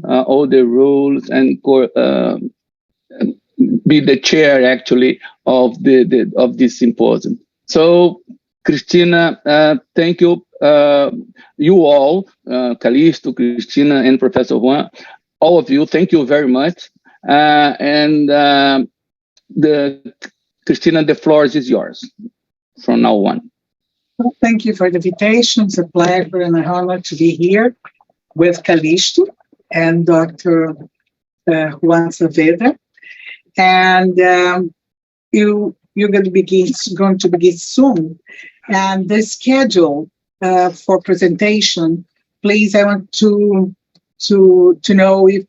follow all the rules and be the chair actually of this symposium. So, Cristina, thank you, you all, Calixto, Cristina, and Professor Juan, all of you. Thank you very much. Cristina, the floor is yours from now on. Well, thank you for the invitation. It's a pleasure and an honor to be here with Calixto and Dr. Juan Saavedra. And you're going to begin soon. And the schedule for presentation, please, I want to know if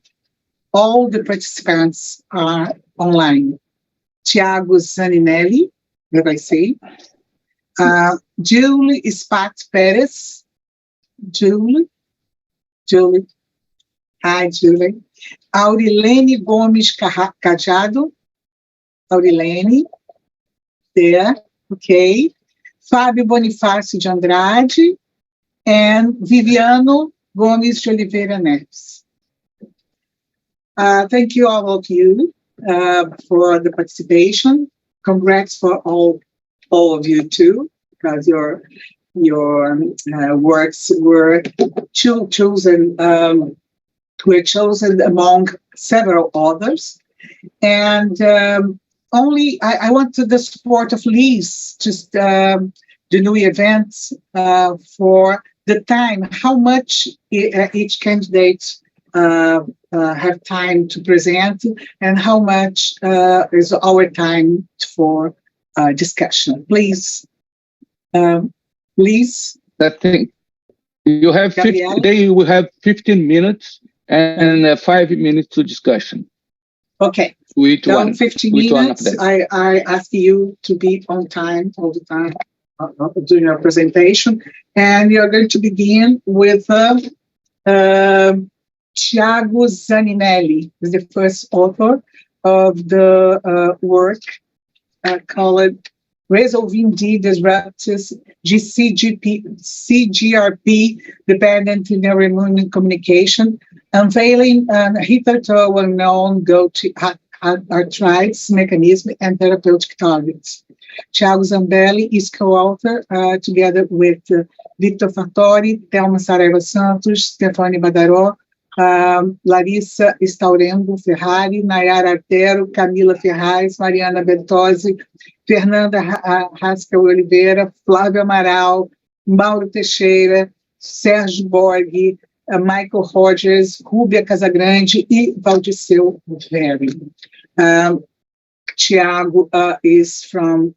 all the participants are online. Tiago Zaninelli, did I say? Julie Spat Perez. Julie. Hi, Julie. Aurilene Gomes Cajado. Aurilene. There. Okay. Fábio Bonifácio de Andrade. And Viviano Gomes de Oliveira Neves. Thank you, all of you, for the participation. Congrats for all of you too, because your works were chosen among several others. And only I want the support of Liz, just the new events for the time, how much each candidate have time to present, and how much is our time for discussion. Please, Liz. I think you have today you will have 15 minutes and 5 minutes to discussion. Okay. Which one? 15 minutes. I ask you to be on time all the time during your presentation, and you're going to begin with Tiago Zaninelli, is the first author of the work called Resolving Disruptors CGRP Dependent Neuroimmune Communication, Unveiling an hitherto unknown arthritis mechanism and therapeutic targets. Tiago Zambelli is co-author together with Victor Fattori, Thelma Saraiva Santos, Stefani Badaró, Larissa Staurengo Ferrari, Nayara Artero, Camila Ferraz, Mariana Bertozzi, Fernanda Rasca Oliveira, Flávio Amaral, Mauro Teixeira, Sérgio Borghi, Michael Rogers, Rúbia Casagrande e Valdiceu Veri. Tiago is from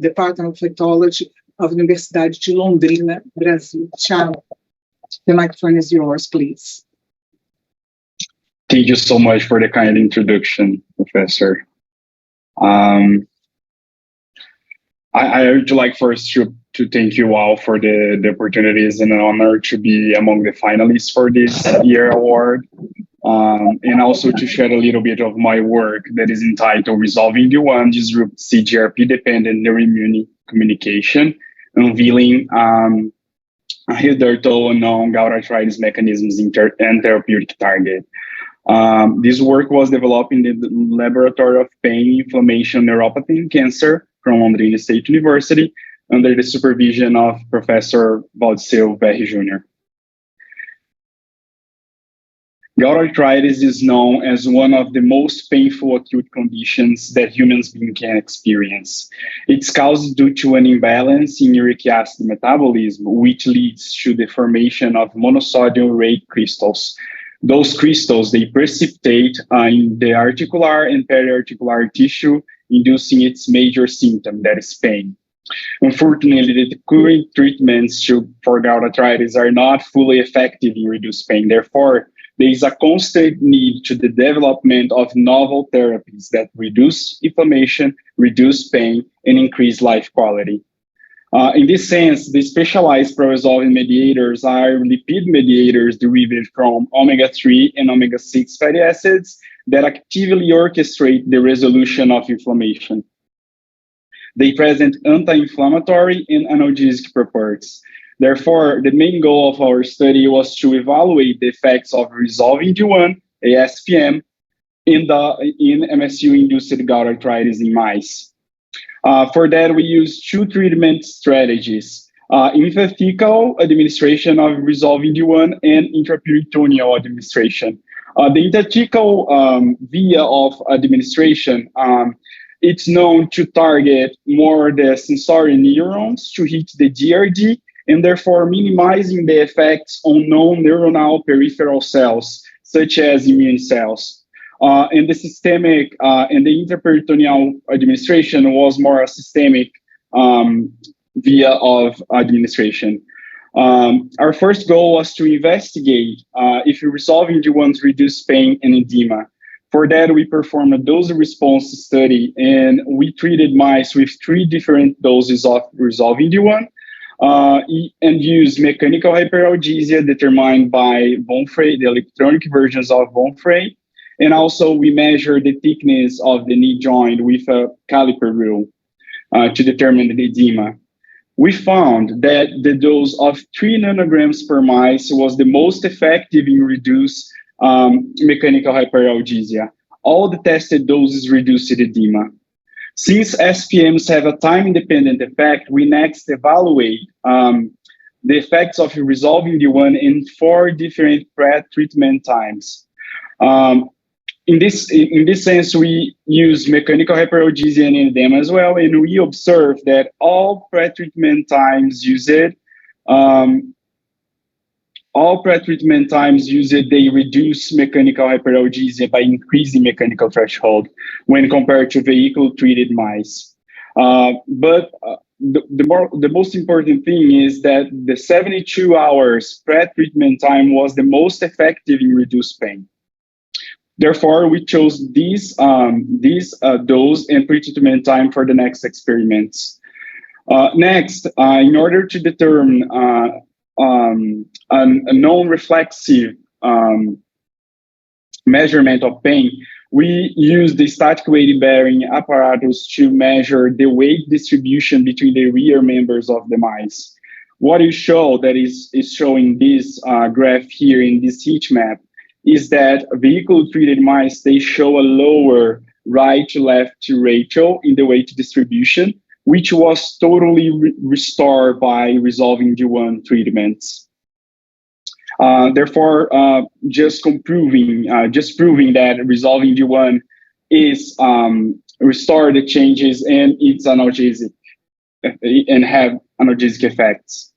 Department of Ethology of Universidade de Londrina, Brazil. Tiago, the microphone is yours, please. Thank you so much for the kind introduction, Professor. I would like first to thank you all for the opportunity. It's an honor to be among the finalists for this year award, and also to share a little bit of my work that is entitled Resolving the Disrupt CGRP-Dependent Neuroimmune Communication, Unveiling hitherto unknown gout arthritis mechanisms and therapeutic target. This work was developed in the Laboratory of Pain, Inflammation, Neuropathy, and Cancer from Londrina State University under the supervision of Professor Valdiceu Veri Jr. Gout arthritis is known as one of the most painful acute conditions that human beings can experience. It's caused due to an imbalance in uric acid metabolism, which leads to the formation of monosodium urate crystals. Those crystals, they precipitate in the articular and periarticular tissue, inducing its major symptom, that is pain. Unfortunately, the current treatments for gout arthritis are not fully effective in reducing pain. Therefore, there is a constant need to the development of novel therapies that reduce inflammation, reduce pain, and increase life quality. In this sense, the specialized pro-resolving mediators are lipid mediators derived from omega-3 and omega-6 fatty acids that actively orchestrate the resolution of inflammation. They present anti-inflammatory and analgesic properties. Therefore, the main goal of our study was to evaluate the effects of resolving D1, ASPM, in MSU-induced gout arthritis in mice. For that, we used two treatment strategies: intrathecal administration of resolving D1 and intraperitoneal administration. The intrathecal via of administration, it's known to target more the sensory neurons to hit the DRD, and therefore minimizing the effects on non-neuronal peripheral cells, such as immune cells. And the systemic and the intraperitoneal administration was more a systemic via of administration. Our first goal was to investigate if resolving D1s reduce pain and edema. For that, we performed a dose response study, and we treated mice with 3 different doses of resolving D1 and used mechanical hyperalgesia determined by von Frey, the electronic versions of von Frey. And also, we measured the thickness of the knee joint with a caliper rule to determine the edema. We found that the dose of 3 nanograms per mice was the most effective in reduce mechanical hyperalgesia. All the tested doses reduced edema. Since SPMs have a time-independent effect, we next evaluate the effects of resolving D1 in 4 different pre-treatment times. In this sense, we use mechanical hyperalgesia and edema as well, and we observe that all pre-treatment times used, they reduce mechanical hyperalgesia by increasing mechanical threshold when compared to vehicle-treated mice. But the most important thing is that the 72 hours pre-treatment time was the most effective in reduced pain. Therefore, we chose these dose and pre-treatment time for the next experiments. Next, in order to determine a non-reflexive measurement of pain, we use the static weight bearing apparatus to measure the weight distribution between the rear members of the mice. What you show that is showing this graph here in this heat map is that vehicle-treated mice, they show a lower right to left to ratio in the weight distribution, which was totally restored by resolving D1 treatments. Therefore, just proving that resolving D1 is restore the changes and it's analgesic and have analgesic effects.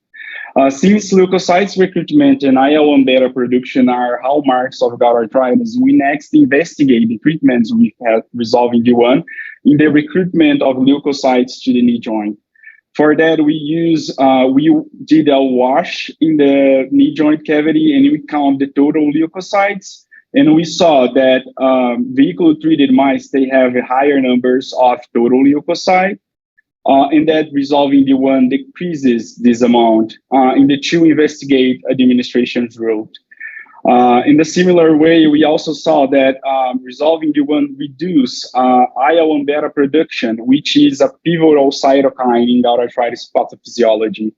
Since leukocytes recruitment and IL-1 beta production are hallmarks of gout arthritis, we next investigate the treatments we have resolving D1 in the recruitment of leukocytes to the knee joint. For that, we did a wash in the knee joint cavity and we count the total leukocytes. And we saw that vehicle-treated mice, they have higher numbers of total leukocyte. And that resolving D1 decreases this amount in the 2 investigate administrations route. In a similar way, we also saw that resolving D1 reduce IL-1 beta production, which is a pivotal cytokine in gout arthritis pathophysiology.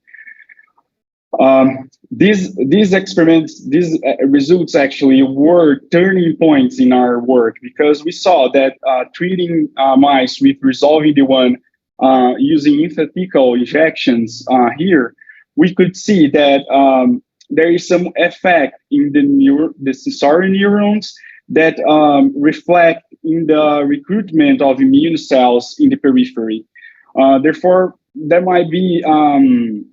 These experiments, these results actually were turning points in our work because we saw that treating mice with resolving D1 using intrathecal injections here, we could see that there is some effect in the sensory neurons that reflect in the recruitment of immune cells in the periphery. Therefore, there might be an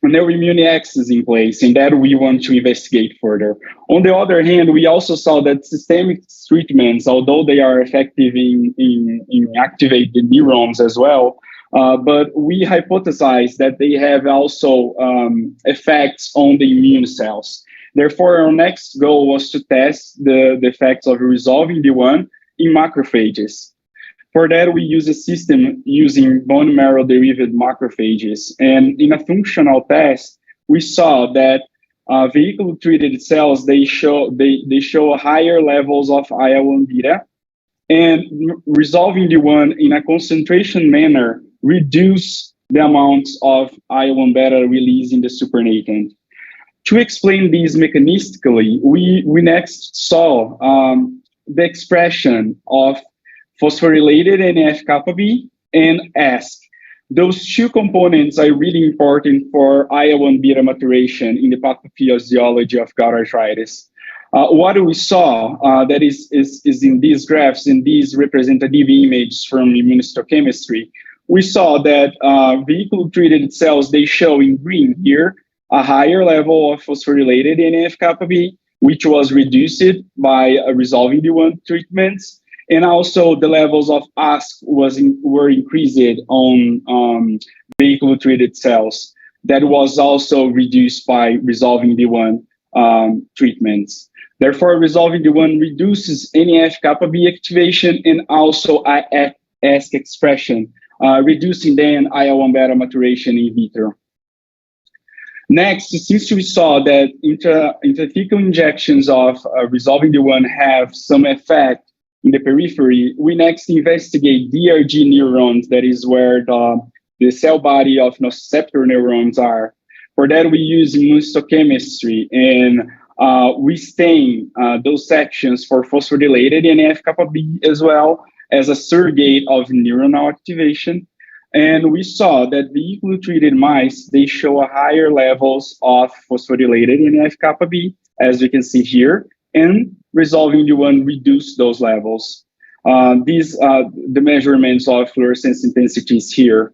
neuroimmune axis in place, and that we want to investigate further. On the other hand, we also saw that systemic treatments, although they are effective in activate the neurons as well, but we hypothesize that they have also effects on the immune cells. Therefore, our next goal was to test the effects of resolving D1 in macrophages. For that, we use a system using bone marrow derived macrophages. And in a functional test, we saw that vehicle-treated cells, they show higher levels of IL-1 beta, and resolving D1 in a concentration manner reduce the amounts of IL-1 beta released in the supernatant. To explain this mechanistically, we next saw the expression of phosphorylated NF-kappa B and ASC. Those two components are really important for IL-1 beta maturation in the pathophysiology of gout arthritis. What we saw that is in these graphs, in these representative images from immunohistochemistry, we saw that vehicle-treated cells, they show in green here a higher level of phosphorylated NF-kappa B, which was reduced by resolving D1 treatments, and also the levels of ASC were increased on vehicle-treated cells. That was also reduced by resolving D1 treatments. Therefore, resolving D1 reduces NF-kappa B activation and also ASC expression, reducing then IL-1 beta maturation in vitro. Next, since we saw that intrathecal injections of resolving D1 have some effect in the periphery, we next investigate DRG neurons, that is where the cell body of nociceptor neurons are. For that, we use immunohistochemistry, and we stain those sections for phosphorylated NF-kappa B as well as a surrogate of neuronal activation. And we saw that vehicle-treated mice, they show higher levels of phosphorylated NF-kappa B, as you can see here, and resolving D1 reduce those levels. These are the measurements of fluorescence intensities here.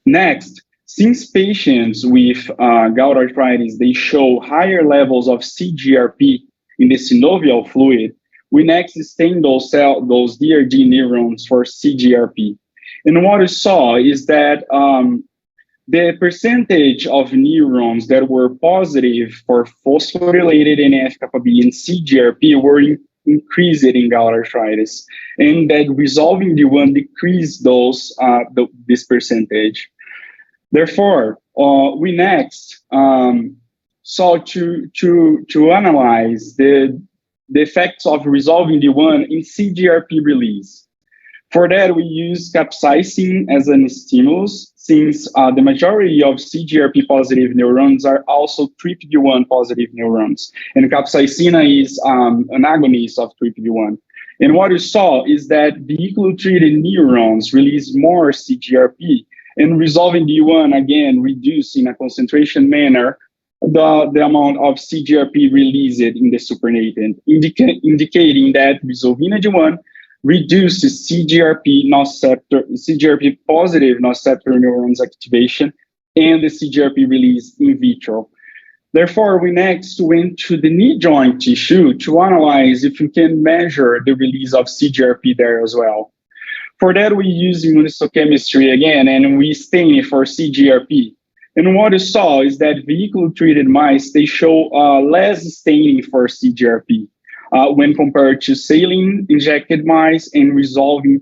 Next, since patients with gout arthritis, they show higher levels of CGRP in the synovial fluid, we next stain those DRG neurons for CGRP. And what we saw is that the percentage of neurons that were positive for phosphorylated NF-kappa B and CGRP were increased in gout arthritis, and that resolving D1 decreased this percentage. Therefore, we next saw to analyze the effects of resolving D1 in CGRP release. For that, we use capsaicin as an stimulus, since the majority of CGRP positive neurons are also TRPV1 positive neurons, and capsaicin is an agonist of TRPV1. And what we saw is that vehicle-treated neurons release more CGRP, and resolving D1 again reduce in a concentration manner the amount of CGRP released in the supernatant, indicating that resolving D1 reduces CGRP positive nociceptor neurons activation and the CGRP release in vitro. Therefore, we next went to the knee joint tissue to analyze if we can measure the release of CGRP there as well. For that, we use immunohistochemistry again, and we stain it for CGRP. And what we saw is that vehicle-treated mice, they show less staining for CGRP when compared to saline-injected mice and resolving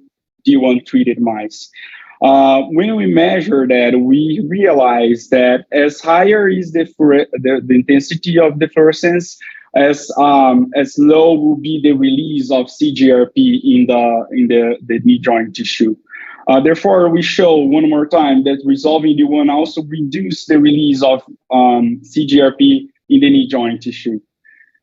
D1-treated mice. When we measure that, we realize that as higher is the intensity of the fluorescence, as low will be the release of CGRP in the knee joint tissue. Therefore, we show one more time that resolving D1 also reduce the release of CGRP in the knee joint tissue.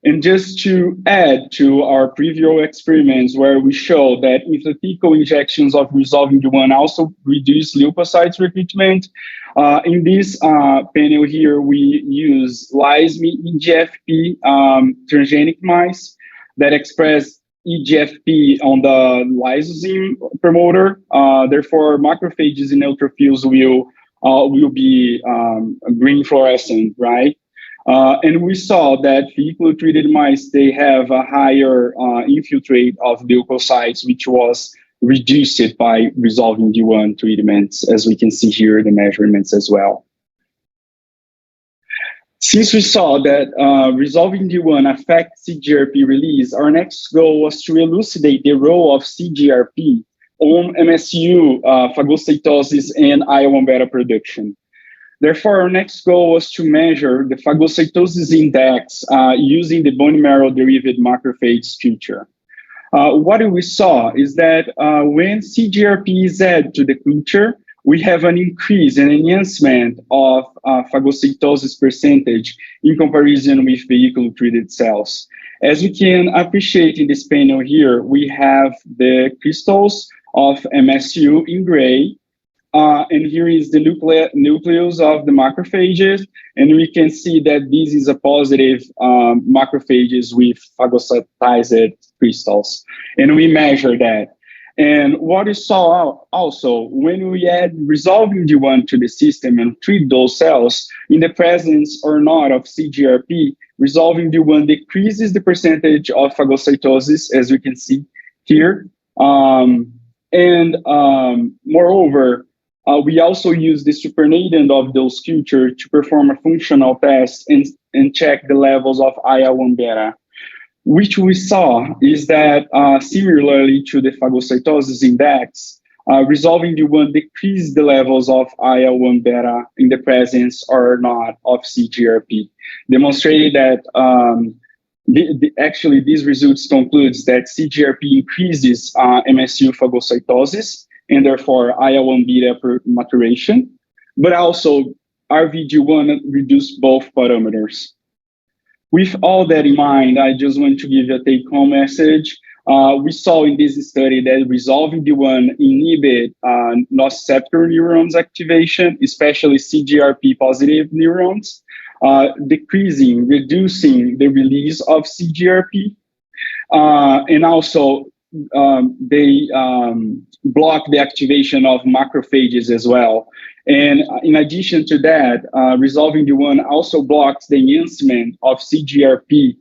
And just to add to our previous experiments where we show that intrathecal injections of resolving D1 also reduce leukocytes recruitment, in this panel here, we use LYSMI EGFP transgenic mice that express EGFP on the lysozyme promoter. Therefore, macrophages and neutrophils will be green fluorescent, right? And we saw that vehicle-treated mice, they have a higher infiltrate of leukocytes, which was reduced by resolving D1 treatments, as we can see here, the measurements as well. Since we saw that resolving D1 affects CGRP release, our next goal was to elucidate the role of CGRP on MSU, phagocytosis, and IL-1 beta production. Therefore, our next goal was to measure the phagocytosis index using the bone marrow-derived macrophage culture. What we saw is that when CGRP is added to the culture, we have an increase, an enhancement of phagocytosis percentage in comparison with vehicle-treated cells. As you can appreciate in this panel here, we have the crystals of MSU in gray, and here is the nucleus of the macrophages, and we can see that this is a positive macrophages with phagocytized crystals, and we measure that. And what we saw also, when we add resolving D1 to the system and treat those cells, in the presence or not of CGRP, resolving D1 decreases the percentage of phagocytosis, as we can see here. Moreover, we also use the supernatant of those cultures to perform a functional test and check the levels of IL-1 beta. Which we saw is that similarly to the phagocytosis index, resolving D1 decreased the levels of IL-1 beta in the presence or not of CGRP, demonstrating that actually these results concludes that CGRP increases MSU phagocytosis and therefore IL-1 beta maturation, but also RVD1 reduced both parameters. With all that in mind, I just want to give you a take-home message. We saw in this study that resolving D1 inhibit nociceptor neurons activation, especially CGRP positive neurons, reducing the release of CGRP, and also they block the activation of macrophages as well. And in addition to that, resolving D1 also blocks the enhancement of CGRP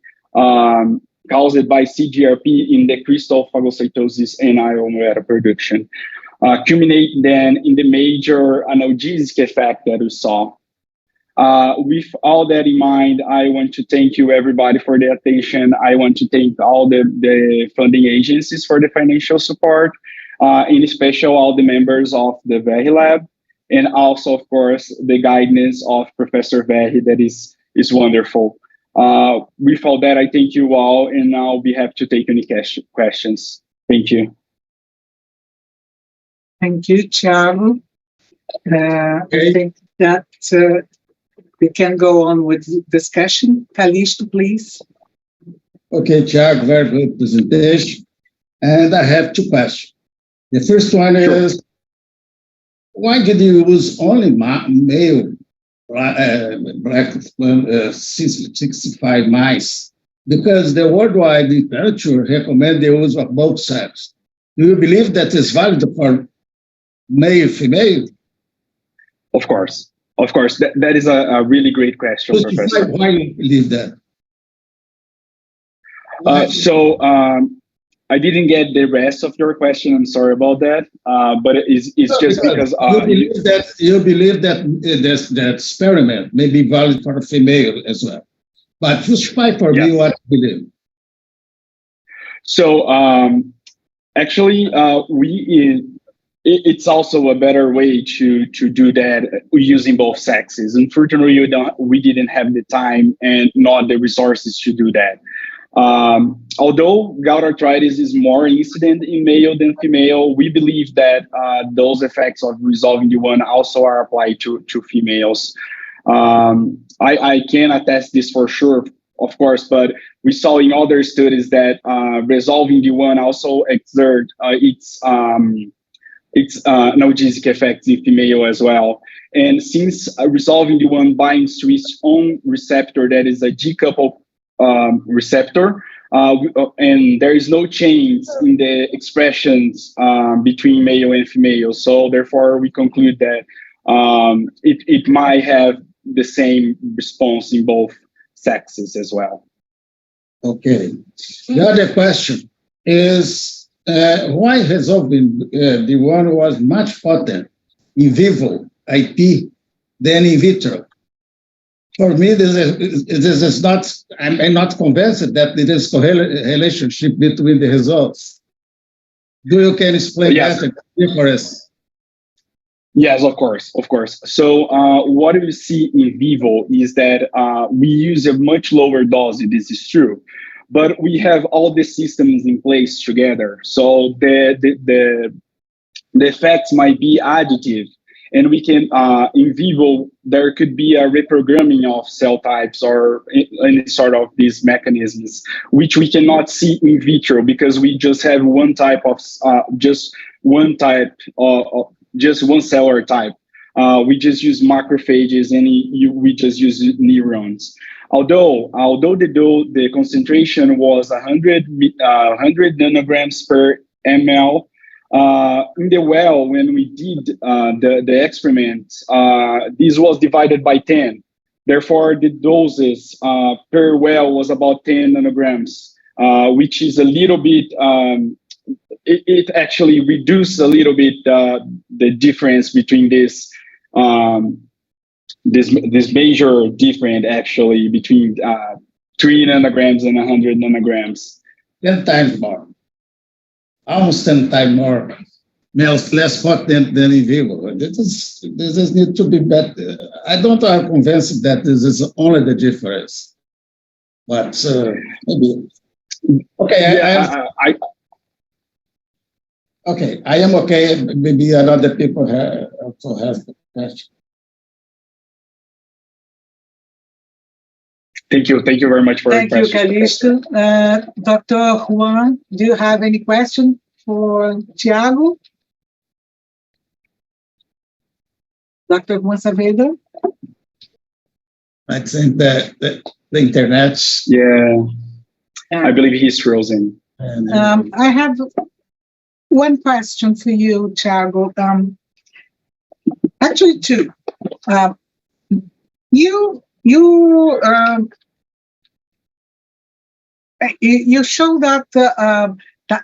caused by CGRP in the crystal phagocytosis and IL-1 beta production, culminating then in the major analgesic effect that we saw. With all that in mind, I want to thank you everybody for the attention. I want to thank all the funding agencies for the financial support, in special all the members of the VERI Lab, and also, of course, the guidance of Professor VERI that is wonderful. With all that, I thank you all, and I'll be happy to take any questions. Thank you. Thank you, Thiago. I think that we can go on with discussion. Calixto, please. Okay, Thiago, very good presentation. And I have two questions. The first one is, why did you use only male black 65 mice? Because the worldwide literature recommends the use of both sexes. Do you believe that is valid for male, female? Of course. Of course. That is a really great question, Professor. Why do you believe that? I didn't get the rest of your question. I'm sorry about that. But it's just because you believe that that experiment may be valid for a female as well. But justify for me what you believe. So actually, it's also a better way to do that using both sexes. Unfortunately, we didn't have the time and not the resources to do that. Although gout arthritis is more incident in male than female, we believe that those effects of resolving D1 also are applied to females. I can attest this for sure, of course, but we saw in other studies that resolving D1 also exert its analgesic effects in female as well. And since resolving D1 binds to its own receptor, that is a decoupled receptor, and there is no change in the expressions between male and female. So therefore, we conclude that it might have the same response in both sexes as well. Okay. The other question is why resolving D1 was much potent in vivo IP than in vitro? For me, this is not. I'm not convinced that there is a relationship between the results. Do you can explain that for us? Yes, of course. So what we see in vivo is that we use a much lower dose. This is true, but we have all the systems in place together. So the effects might be additive and we can in vivo there could be a reprogramming of cell types or any sort of these mechanisms, which we cannot see in vitro because we just have one type of just one type of just one cellular type. We just use macrophages and we just use neurons. Although the concentration was 100 nanograms per ml, in the well, when we did the experiment, this was divided by 10. Therefore, the doses per well was about 10 nanograms, which is a little bit, it actually reduced a little bit the difference between this major difference actually between 3 nanograms and 100 nanograms. 10 times more. Almost 10 times more, less potent than in vivo. This need to be better. I don't am convinced that this is only the difference, but maybe. Okay, yeah, okay, I am okay. Maybe other people also have the question. Thank you very much for Thank your you, question. Calixto. Dr. Juan, do you have any question for Thiago? Dr. Juan Saavedra? I think that the internet. Yeah, I believe he's frozen. I have one question for you, Thiago. Actually, two. You show that the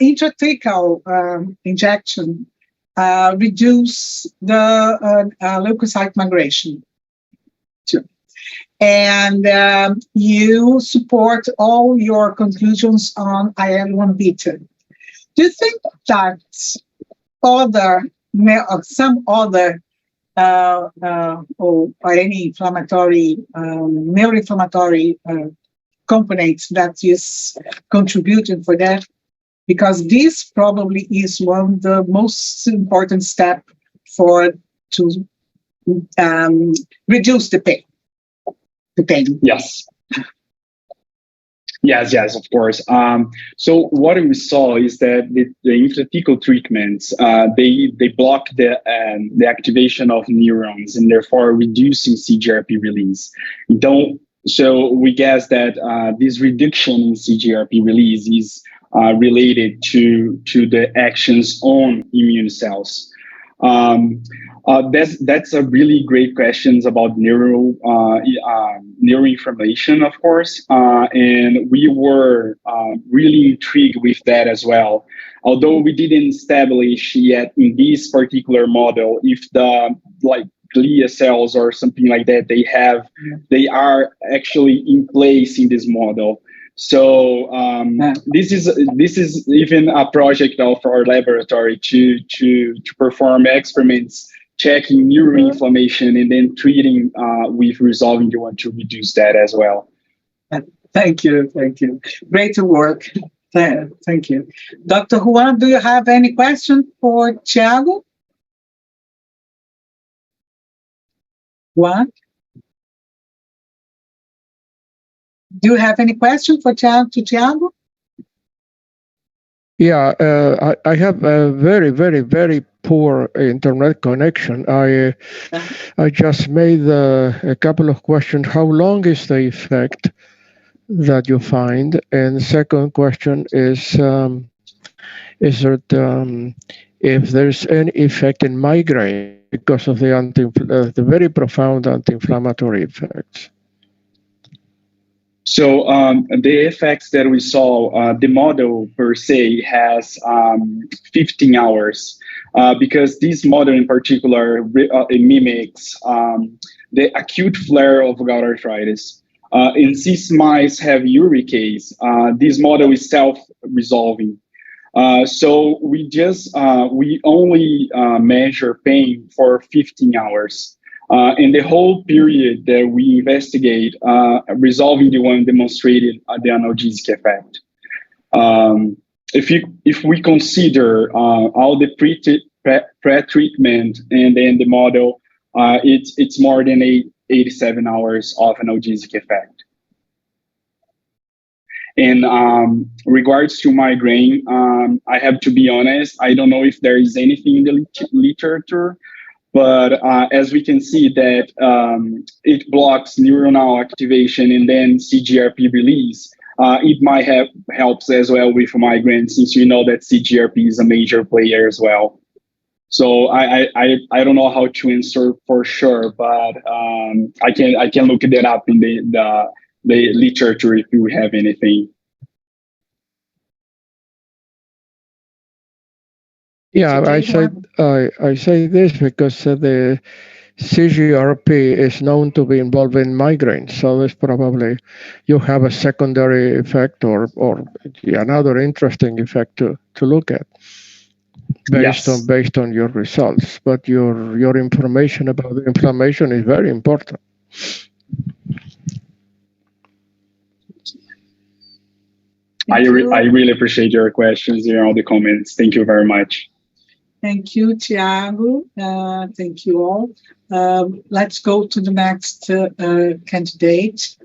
intrathecal injection reduce the leukocyte migration too. And you support all your conclusions on IL-1 beta. Do you think that some other or any inflammatory, neuroinflammatory components that is contributing for that? Because this probably is one of the most important steps to reduce the pain. Yes, of course. So what we saw is that the intrathecal treatments they block the activation of neurons and therefore reducing CGRP release. So we guess that this reduction in CGRP release is related to the actions on immune cells. That's a really great questions about neuroinflammation, of course, and we were really intrigued with that as well. Although we didn't establish yet in this particular model if the glia cells or something like that they are actually in place in this model. So this is even a project of our laboratory to perform experiments checking neuroinflammation and then treating with resolving the one to reduce that as well. Thank you. Great work. Thank you. Dr. Juan, do you have any question for Thiago? Juan? Do you have any question for Thiago? Yeah, I have a very, very, very poor internet connection. I just made a couple of questions. How long is the effect that you find? And the second question is that if there's any effect in migraine because of the very profound anti-inflammatory effects? So the effects that we saw, the model per se has 15 hours because this model in particular it mimics the acute flare of gout arthritis. In cis mice have uricase. This model is self-resolving. So we only measure pain for 15 hours. In the whole period that we investigate, resolving the one demonstrated the analgesic effect. If we consider all the pre-treatment, and then the model, it's more than 87 hours of analgesic effect. In regards to migraine, I have to be honest, I don't know if there is anything in the literature, but as we can see that it blocks neuronal activation and then CGRP release, it might helps as well with migraine, since we know that CGRP is a major player as well. So I don't know how to answer for sure, but I can look that up in the literature if you have anything. Yeah, I say this because the CGRP is known to be involved in migraines, so it's probably you have a secondary effect or another interesting effect to look at based on your results. But your information about the inflammation is very important. I really appreciate your questions and all the comments. Thank you very much. Thank you, Thiago. Thank you all. Let's go to the next candidate.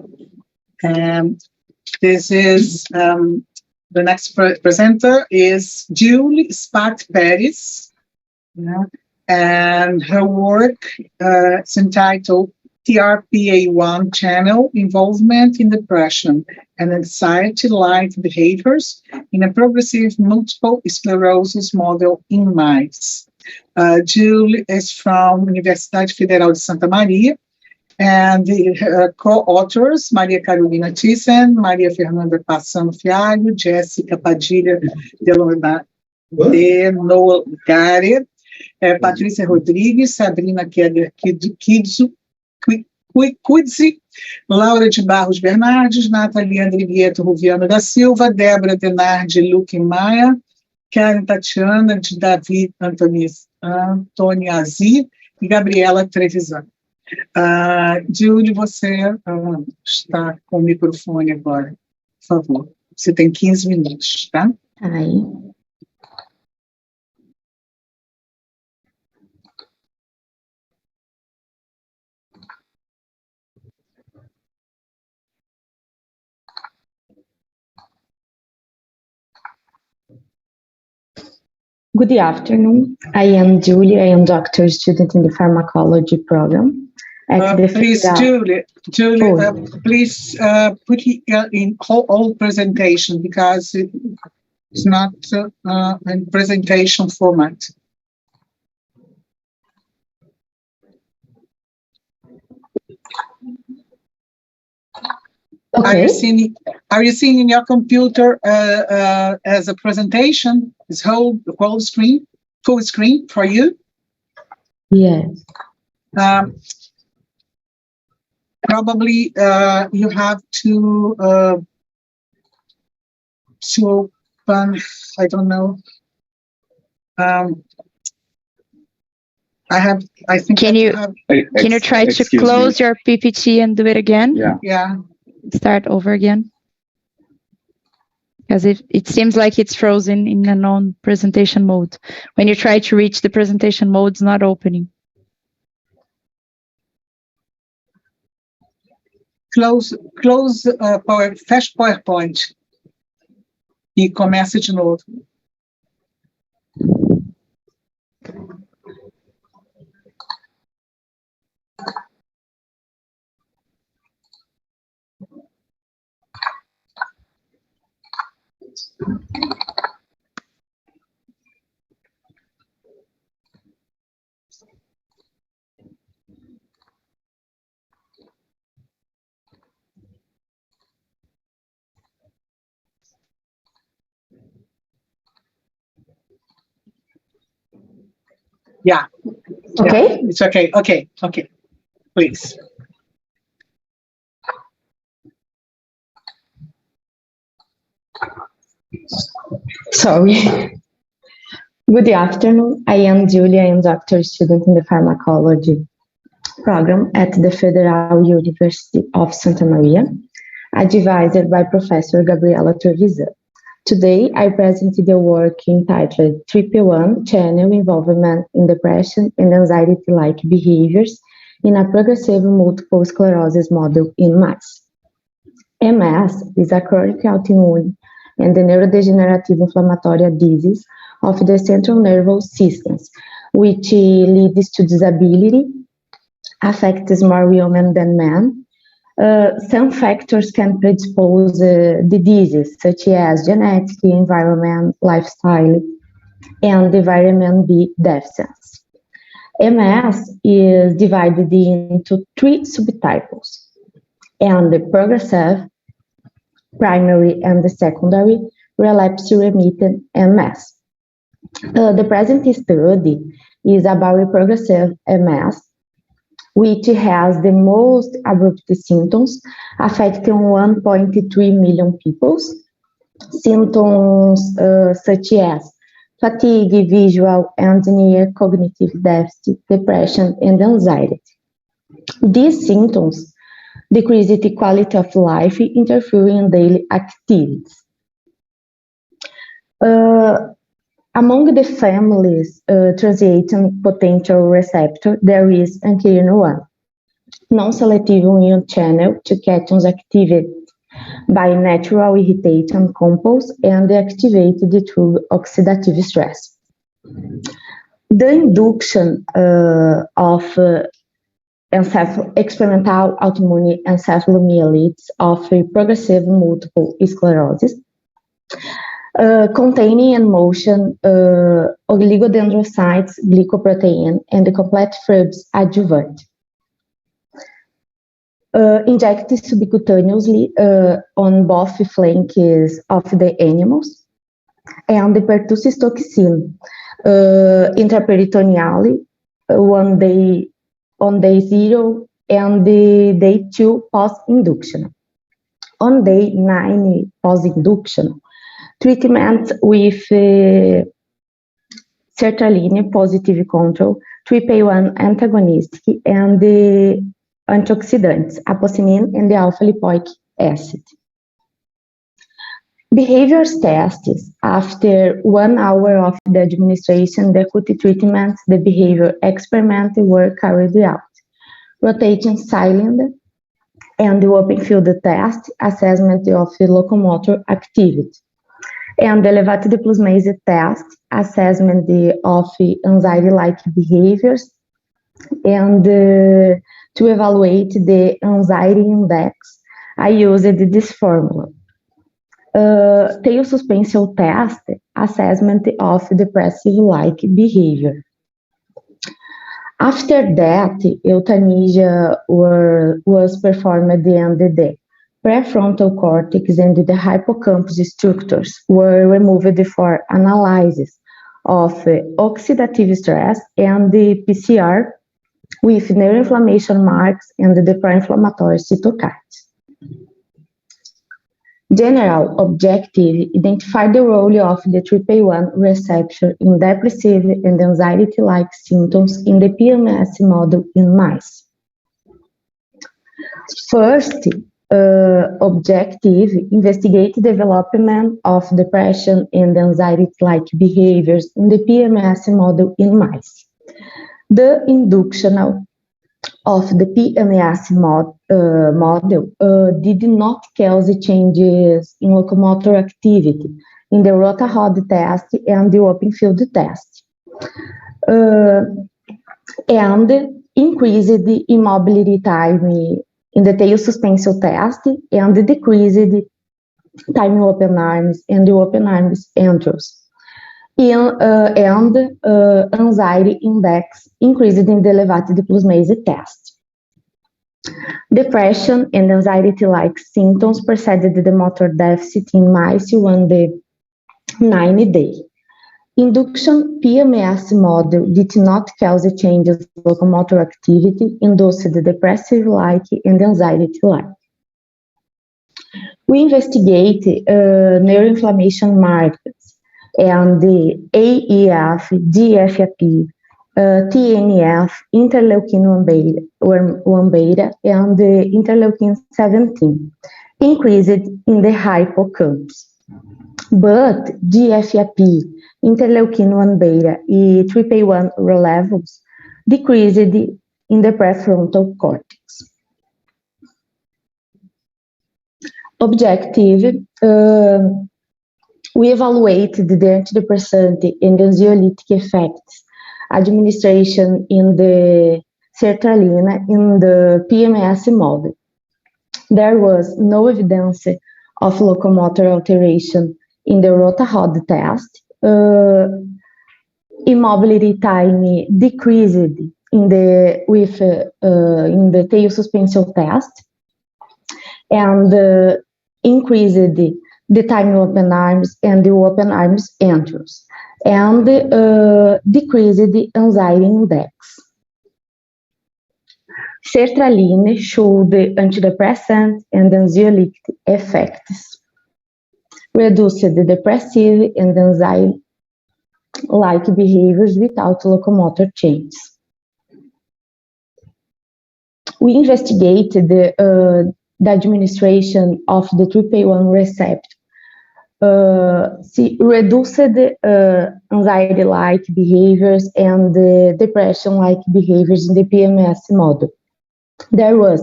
This is the next presenter is Julie Spat Perez, and her work is entitled TRPA1 Channel Involvement in Depression and Anxiety-like Behaviors in a Progressive Multiple Sclerosis Model in Mice. Julie is from Universidade Federal de Santa Maria, and the co-authors, Maria Carolina Thyssen, Maria Fernanda Passano Fialho, Jéssica Padilha de Nogare, Patrícia Rodrigues, Sabrina Kudzi, Laura de Barros Bernardes, Nathalie Andrigueto Ruviano da Silva, Débora Denardi Luque Maia, Karen Tatiana de Davi Antoniazzi e Gabriela Trevisan. Julie, você está com o microfone agora, por favor. Você tem 15 minutos, tá? Aí. Good afternoon. I am Julie. I am doctoral student in the pharmacology program. Please, Julie, please put it in whole presentation because it's not in presentation format. Okay. Are you seeing in your computer as a presentation? Is full screen for you? Yes. Probably you have to open. I don't know. I think. Can you try to close your PPT and do it again? Yeah. Start over again. Because it seems like it's frozen in a non-presentation mode. When you try to reach the presentation mode, it's not opening. Close fecha PowerPoint e começa de novo. Yeah. Okay. Yeah, it's okay. Okay. Please. Sorry. Good afternoon. I am Julia. I am doctoral student in the pharmacology program at the Federal University of Santa Maria, advised by Professor Gabriela Trevisan. Today, I present the work entitled TRIP1 Channel Involvement in Depression and Anxiety-like Behaviors in a Progressive Multiple Sclerosis Model in Mice. MS is a chronic autoimmune and neurodegenerative inflammatory disease of the central nervous systems, which leads to disability, affects more women than men. Some factors can predispose the disease, such as genetic, environment, lifestyle, and the vitamin B deficiency. MS is divided into 3 subtypes, and the progressive, primary, and the secondary relapse-remitting MS. The present study is about a progressive MS, which has the most abrupt symptoms, affecting 1.3 million people. Symptoms such as fatigue, visual and near cognitive deficit, depression, and anxiety. These symptoms decrease the quality of life, interfering in daily activities. Among the families transiting potential receptor, there is NKN1, non-selective immune channel to cations activated by natural irritation compounds and activated through oxidative stress. The induction of experimental autoimmune encephalomyelitis of progressive multiple sclerosis containing in motion oligodendrocytes, glycoprotein, and the complete Phelps adjuvant. Injected subcutaneously on both flanks of the animals, and the pertussis toxin intraperitoneally on day 0 and the day 2 post-induction. On day 9 post-induction, treatment with sertraline positive control, TRPA1 antagonist, and the antioxidants, apocynin and the alpha-lipoic acid. Behavior tests. After 1 hour of the administration, the acute treatment, the behavior experiment were carried out. Rotating silent and the open field test, assessment of locomotor activity. And the elevated plus maze test, assessment of anxiety-like behaviors, and to evaluate the anxiety index, I used this formula. Tail suspension test, assessment of depressive-like behavior. After that, euthanasia was performed and the prefrontal cortex and the hippocampus structures were removed for analysis of oxidative stress and the PCR with neuroinflammation marks and the pro-inflammatory cytokines. General objective, identify the role of the TRPA1 receptor in depressive and anxiety-like symptoms in the PMS model in mice. First, objective, investigate development of depression and anxiety-like behaviors in the PMS model in mice. The induction of the PMS model did not cause changes in locomotor activity in the Rota-Rod test and the open field test, and increased the immobility time in the tail suspension test and decreased the time open arms and the open arms enters. And anxiety index increased in the elevated plus maze test. Depression and anxiety-like symptoms preceded the motor deficit in mice on the 90 day. Induction PMS model did not cause changes in locomotor activity, induced the depressive-like and anxiety-like. We investigate neuroinflammation markers and the AEF, GFAP, TNF, interleukin-1 beta, and the interleukin-17 increased in the hippocampus. But GFAP, interleukin-1 beta, e TRPA1 levels decreased in the prefrontal cortex. Objective, we evaluated the antidepressant and anxiolytic effects administration in the sertralina in the PMS model. There was no evidence of locomotor alteration in the Rota-Rod test. Immobility time decreased in the tail suspension test, and increased the time open arms and the open arms entrance, and decreased the anxiety index. Sertraline showed the antidepressant and anxiolytic effects, reduced the depressive and anxiety-like behaviors without locomotor changes. We investigated the administration of the TRPA1 receptor, reduced anxiety-like behaviors and depression-like behaviors in the PMS model. There was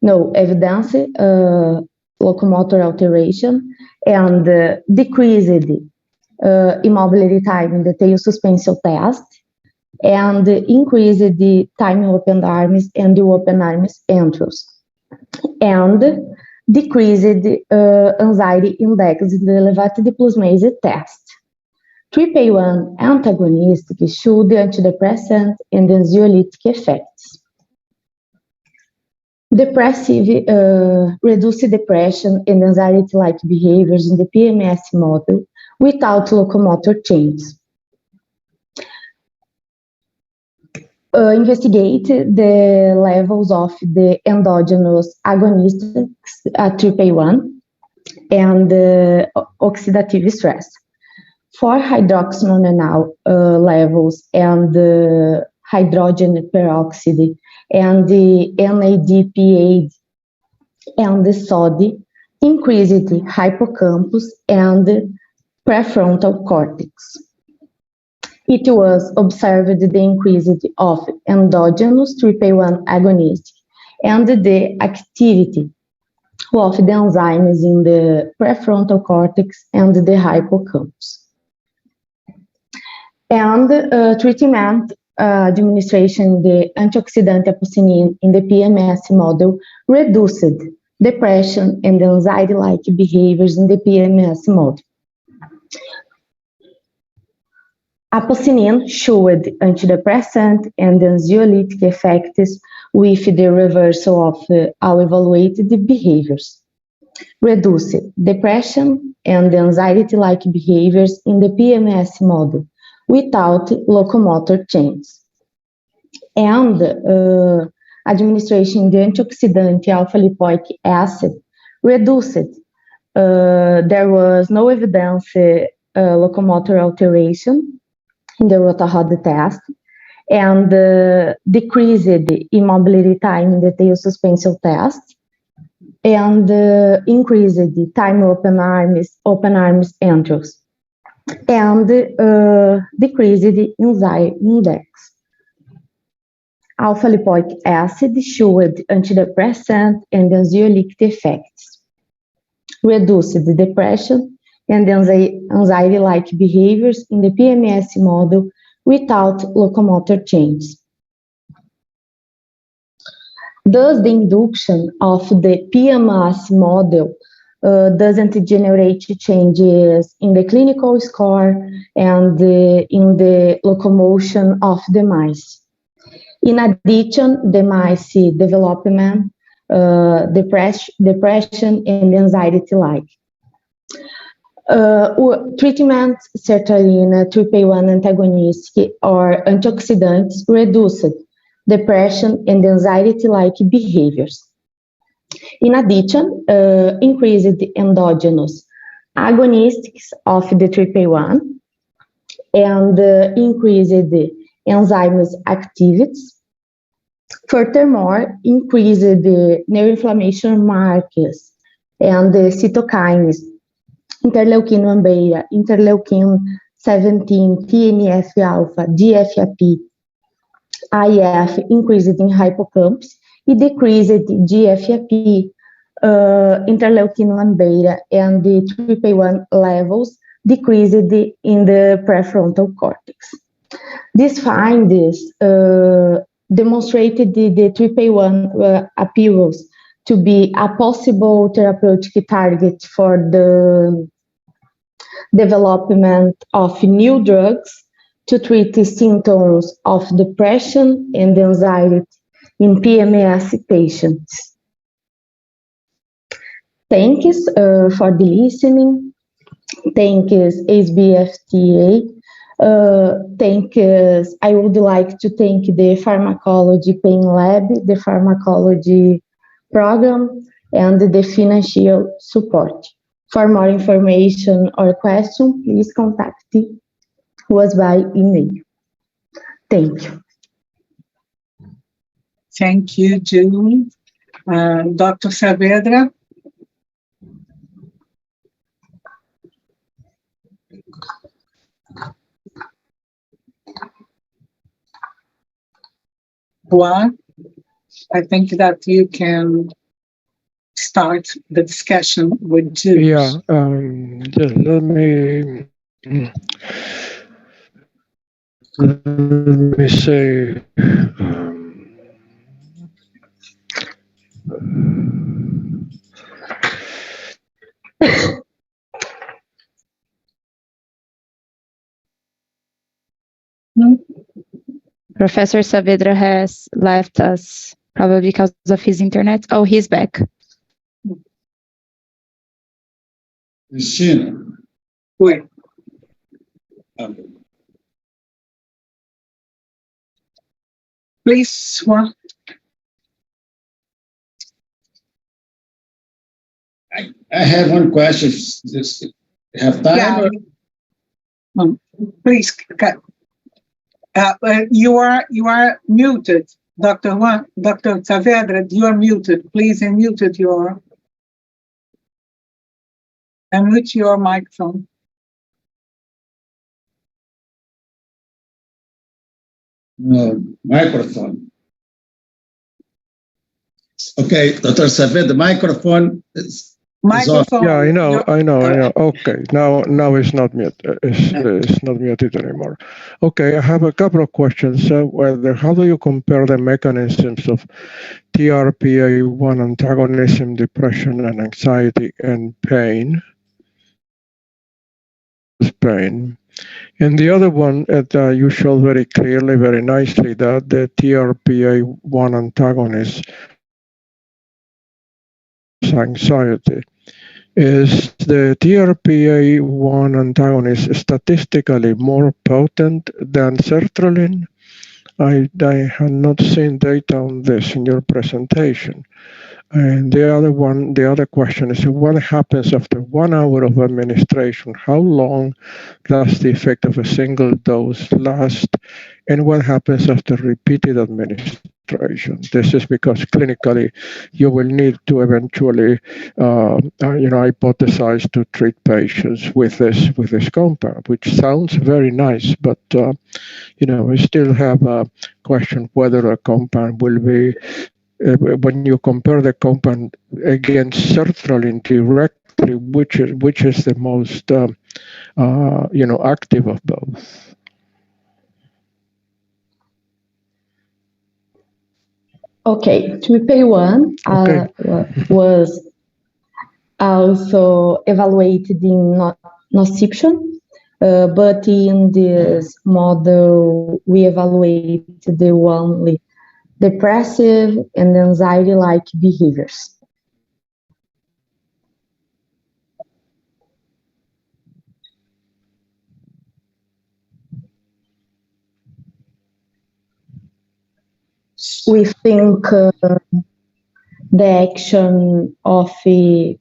no evidence locomotor alteration, and decreased immobility time in the tail suspension test, and increased the time open arms and the open arms entrance, and decreased anxiety index in the elevated plus maze test. TRPA1 antagonistic showed the antidepressant and anxiolytic effects. Depressive, reduced depression and anxiety-like behaviors in the PMS model without locomotor changes. Investigate the levels of the endogenous agonists at TRPA1 and oxidative stress. For hydroxynonenal levels and hydrogen peroxide and the NADPA and the SODI increased the hippocampus and prefrontal cortex. It was observed the increase of endogenous TRPA1 agonist and the activity of the enzymes in the prefrontal cortex and the hippocampus. And treatment administration the antioxidant apocinin in the PMS model reduced depression and anxiety-like behaviors in the PMS model. Apocinin showed antidepressant and anxiolytic effects with the reversal of our evaluated behaviors, reduced depression and anxiety-like behaviors in the PMS model without locomotor changes. And administration the antioxidant alpha-lipoic acid reduced. There was no evidence locomotor alteration in the Rota-Rod test, and decreased the immobility time in the tail suspension test, and increased the time open arms entrance, and decreased the anxiety index. Alpha-lipoic acid showed antidepressant and anxiolytic effects, reduced the depression and anxiety-like behaviors in the PMS model without locomotor changes. Thus, the induction of the PMS model doesn't generate changes in the clinical score and in the locomotion of the mice. In addition, the mice development, depression and anxiety-like. Treatment sertraline, TRPA1 antagonistic or antioxidants reduced depression and anxiety-like behaviors. In addition, increased the endogenous agonistics of the TRPA1 and increased the enzymes activities. Furthermore, increased the neuroinflammation markers and the cytokines interleukin-1 beta, interleukin-17, TNF-alpha, GFAP, IF increased in hippocampus, it decreased GFAP, interleukin-1 beta, and the TRPA1 levels decreased in the prefrontal cortex. These findings demonstrated the TRPA1 appears to be a possible therapeutic target for the development of new drugs to treat the symptoms of depression and anxiety in PMS patients. Thanks for the listening. Thanks, SBFTA. Thanks. I would like to thank the Pharmacology Pain Lab, the Pharmacology Program, and the financial support. For more information or question, please contact us by email. Thank you. Thank you, Julie. Dr. Saavedra? Juan, I think that you can start the discussion with Julie. Yeah, just let me say, Professor Saavedra has left us, probably because of his internet. Oh, he's back. Cristina. Oi. Please, Juan. I have one question. Just have time? Yeah. Please, you are muted, Dr. Juan, Dr. Saavedra. You are muted. Please unmute your microphone. No, microphone. Okay, Dr. Saavedra, the microphone is Microphone. yeah, I know. Okay, now it's not mute. It's not muted anymore. Okay, I have a couple of questions. How do you compare the mechanisms of TRPA1 antagonism, depression and anxiety, and pain? And the other one that you showed very clearly, very nicely, that the TRPA1 antagonist anxiety. Is the TRPA1 antagonist statistically more potent than sertraline? I have not seen data on this in your presentation. And the other question is, what happens after 1 hour of administration? How long does the effect of a single dose last? And what happens after repeated administration? This is because clinically you will need to eventually, hypothesize to treat patients with this compound, which sounds very nice, but we still have a question whether a compound will be, when you compare the compound against sertraline directly, which is the most active of both. Okay, TRPA1 was also evaluated in nociception, but in this model, we evaluated the only depressive and anxiety-like behaviors. We think the action of AC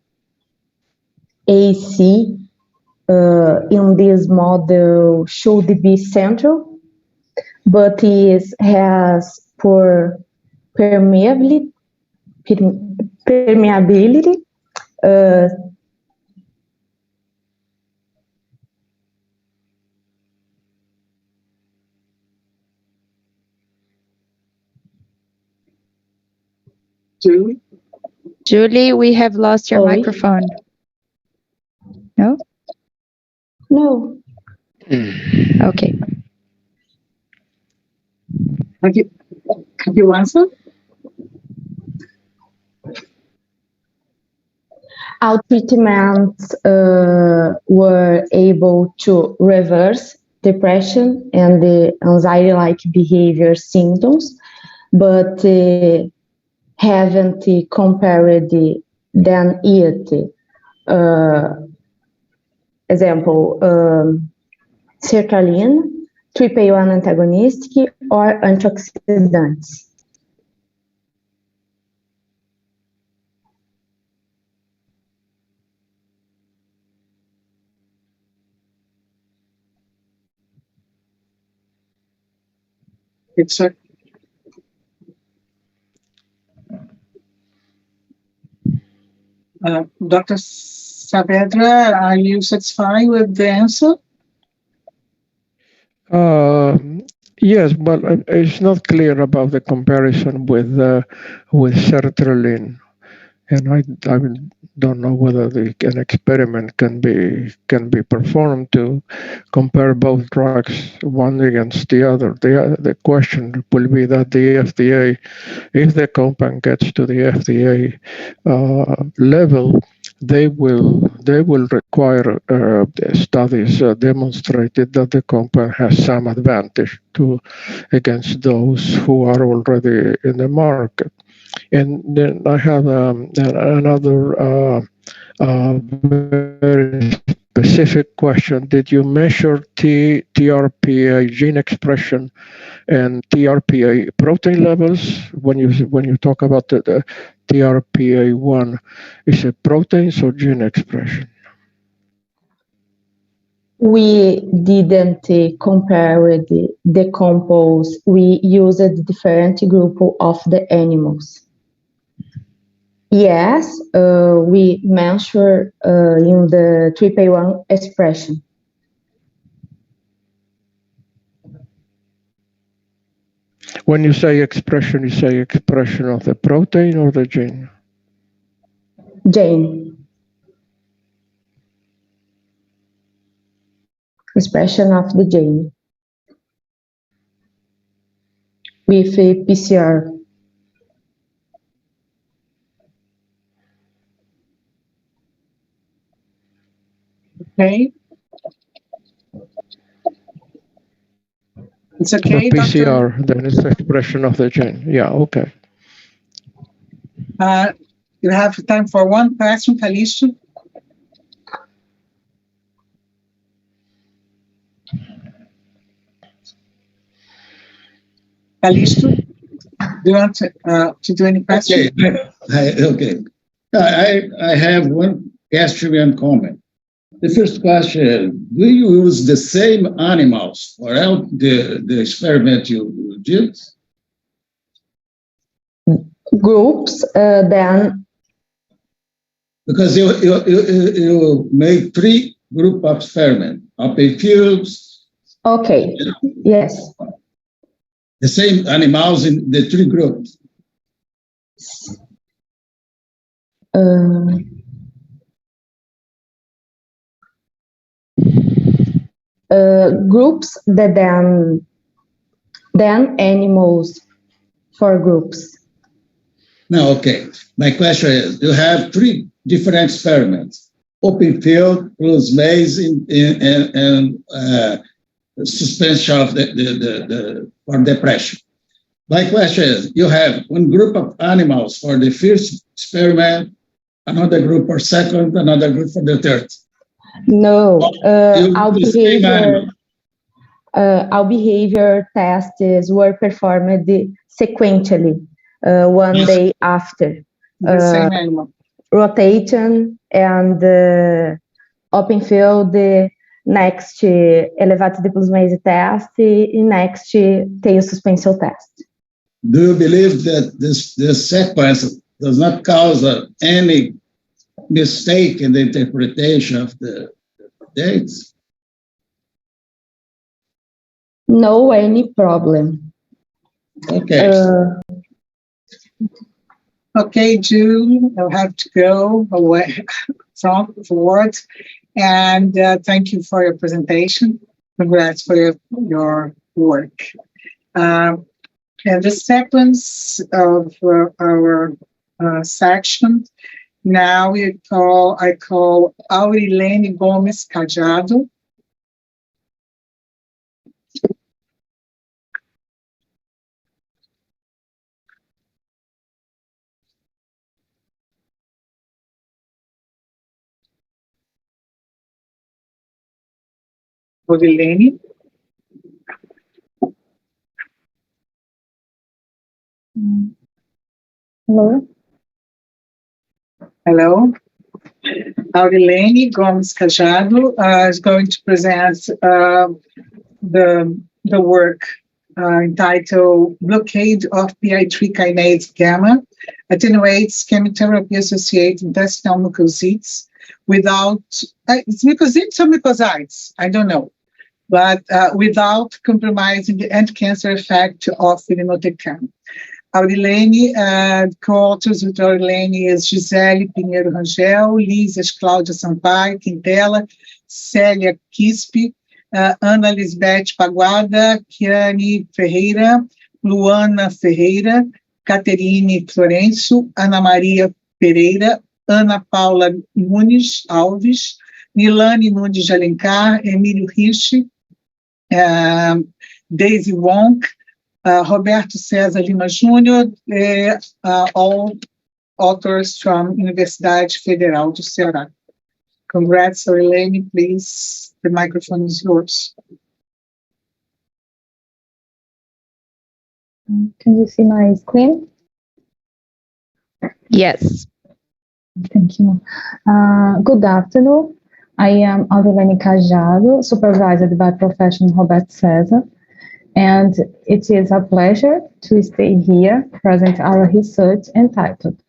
in this model should be central, but it has poor permeability, Julie? Julie, we have lost your Oi. microphone. No? No. Okay. Have you answered? Our treatments were able to reverse depression and the anxiety-like behavior symptoms, but haven't compared them yet. Example, sertraline, TRPA1 antagonistic, or antioxidants. It's Dr. Saavedra, are you satisfied with the answer? Yes, but it's not clear about the comparison with sertraline, and I don't know whether an experiment can be performed to compare both drugs one against the other. The question will be that the FDA, if the compound gets to the FDA level, they will require studies demonstrated that the compound has some advantage against those who are already in the market. And then I have another very specific question. Did you measure TRPA gene expression and TRPA protein levels when you talk about the TRPA1? Is it proteins or gene expression? We didn't compare with the compounds. We used a different group of the animals. Yes, we measure in the TRPA1 expression. When you say expression of the protein or the gene? Gene. Expression of the gene with a PCR. Okay. It's okay, The PCR, Dr. then it's the expression of the gene. Yeah, okay. You have time for one question, Calixto. Calixto, do you want to do any question? Okay. I have one question and comment. The first question is, do you use the same animals for all the experiment you did? Groups, then. Because you made 3 group of experiment, open fields. Okay, yes. The same animals in the 3 groups. Groups that then animals for groups. No, okay. My question is, you have 3 different experiments: open field plus maze and suspension of for depression. My question is, you have one group of animals for the first experiment, another group for second, another group for the third. No, our behavior tests were performed sequentially, one day after. The same animal. Rotation and open field, next elevated plasma test, e next tail suspension test. Do you believe that this sequence does not cause any mistake in the interpretation of the dates? No, any problem. Okay. Okay, June, I'll have to go away from forward. And thank you for your presentation. Congrats for your work. And the sequence of our section, now I call Aurilene Gomes Cajado. Aurilene. Hello. Hello. Aurilene Gomes Cajado is going to present the work entitled Blockade of PI3 kinase gamma attenuates chemotherapy-associated intestinal mucositis without, it's mucositis or mucositis? I don't know, but without compromising the anti-cancer effect of irinotecan. Aurilene, co-authors with Aurilene is Gisele Pinheiro Rangel, Lízias Cláudia Sampaio Quintela, Célia Quispe, Ana Lisbeth Paguada, Kiane Ferreira, Luana Ferreira, Caterine Florencio, Ana Maria Pereira, Ana Paula Nunes Alves, Nilane Nunes de Alencar, Emílio Rich, Daisy Wonk, Roberto César Lima Júnior, all authors from Universidade Federal do Ceará. Congrats, Aurilene, please. The microphone is yours. Can you see my screen? Yes. Thank you. Good afternoon. I am Aurilene Cajado, supervised by Professor Roberto César, and it is a pleasure to stay here, present our research entitled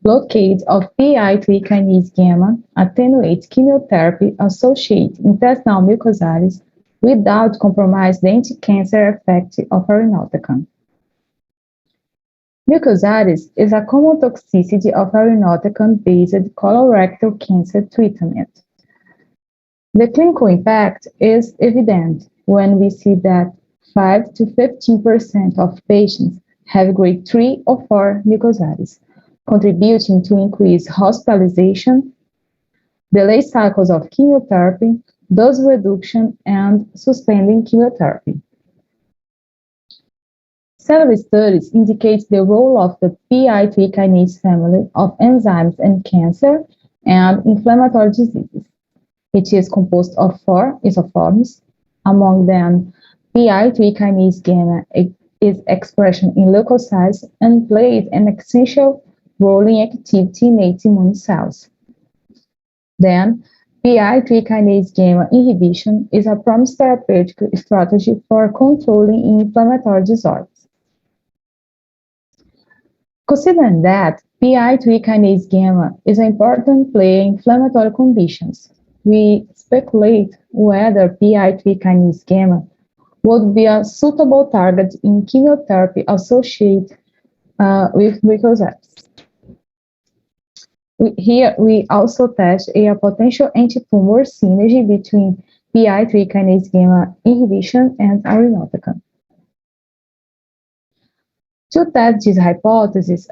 Blockade of PI3 kinase gamma attenuates chemotherapy-associated intestinal mucositis without compromising the anti-cancer effect of irinotecan. Mucositis is a common toxicity of irinotecan-based colorectal cancer treatment. The clinical impact is evident when we see that 5 to 15% of patients have grade 3 or 4 mucositis, contributing to increased hospitalization, delayed cycles of chemotherapy, dose reduction, and suspending chemotherapy. Several studies indicate the role of the PI3 kinase family of enzymes in cancer and inflammatory diseases. It is composed of 4 isoforms. Among them, PI3 kinase gamma is expression in leukocytes and plays an essential role in activity in innate immune cells. Then, PI3 kinase gamma inhibition is a promising therapeutic strategy for controlling inflammatory disorders. Considering that PI3 kinase gamma is an important player in inflammatory conditions, we speculate whether PI3 kinase gamma would be a suitable target in chemotherapy associated with mucositis. Here, we also test a potential anti-tumor synergy between PI3 kinase gamma inhibition and irinotecan. To test this hypothesis,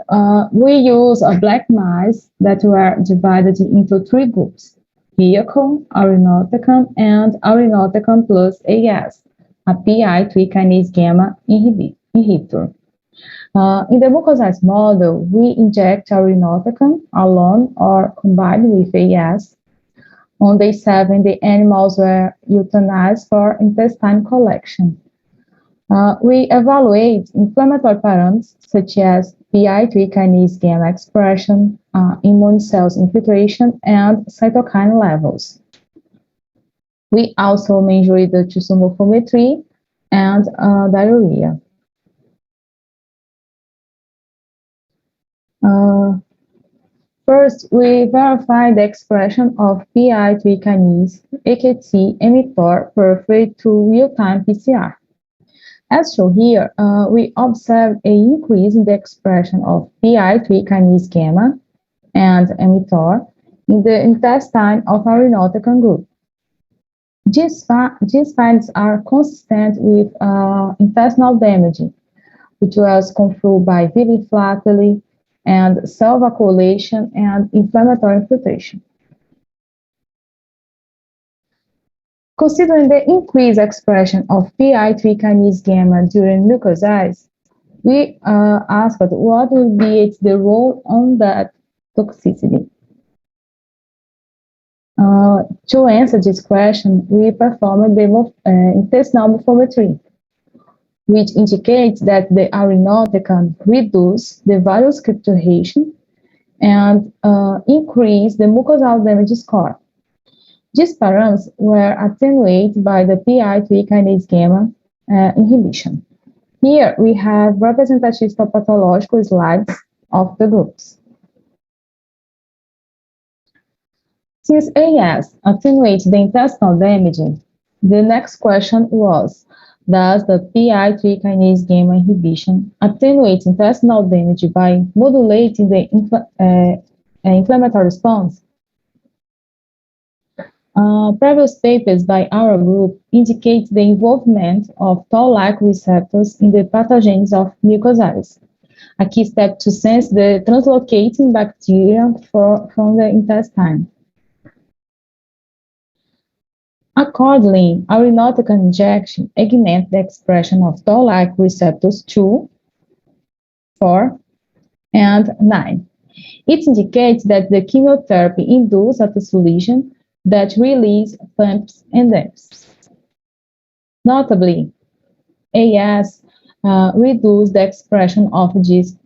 we use a black mice that were divided into 3 groups: vehicle, irinotecan, and irinotecan plus AS, a PI3 kinase gamma inhibitor. In the mucositis model, we inject irinotecan alone or combined with AS. On day 7, the animals were euthanized for intestine collection. We evaluate inflammatory parameters such as PI3 kinase gamma expression, immune cells infiltration, and cytokine levels. We also measure the tissue morphometry and diarrhea. First, we verify the expression of PI3 kinase, AKT, mTOR, perfect to real-time PCR. As shown here, we observe an increase in the expression of PI3 kinase gamma and mTOR in the intestine of our irinotecan group. These findings are consistent with intestinal damage, which was controlled by Willi Flatley and cell vacuolation and inflammatory infiltration. Considering the increased expression of PI3 kinase gamma during mucositis, we asked what would be the role on that toxicity. To answer this question, we performed the intestinal morphometry, which indicates that the irinotecan reduce the virus cryptorration and increase the mucosal damage score. These parameters were attenuated by the PI3 kinase gamma inhibition. Here we have representative histopathological slides of the groups. Since AS attenuates the intestinal damage, the next question was, does the PI3 kinase gamma inhibition attenuate intestinal damage by modulating the inflammatory response? Previous papers by our group indicate the involvement of toll-like receptors in the pathogens of mucositis, a key step to sense the translocating bacteria from the intestine. Accordingly, irinotecan injection augments the expression of toll-like receptors 2, 4, and 9. It indicates that the chemotherapy induces a lesion that release pumps and dumps. Notably, AS reduces the expression of these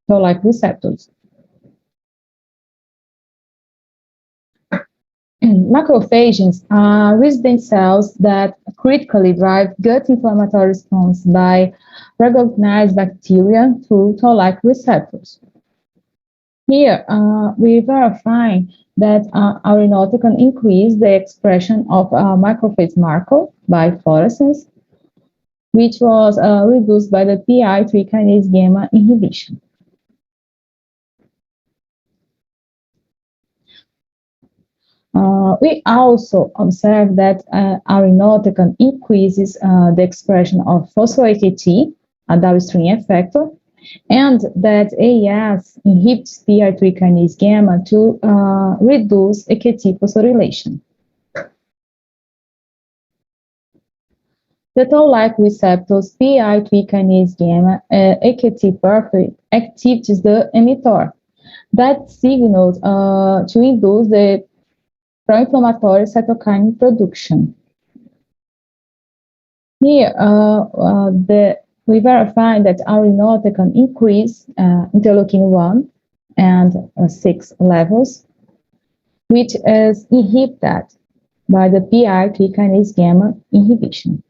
toll-like receptors. Macrophages are resident cells that critically drive gut inflammatory response by recognized bacteria through toll-like receptors. Here, we verify that irinotecan increase the expression of macrophage marker by fluorescence, which was reduced by the PI3 kinase gamma inhibition. We also observe that irinotecan increases the expression of phospho-AKT, a downstream effector, and that AS inhibits PI3 kinase gamma to reduce AKT phosphorylation. The toll-like receptors PI3 kinase gamma AKT perfect activates the mTOR that signals to induce the pro-inflammatory cytokine production. Here, we verify that irinotecan increase interleukin-1 and 6 levels, which is inhibited by the PI3 kinase gamma inhibition.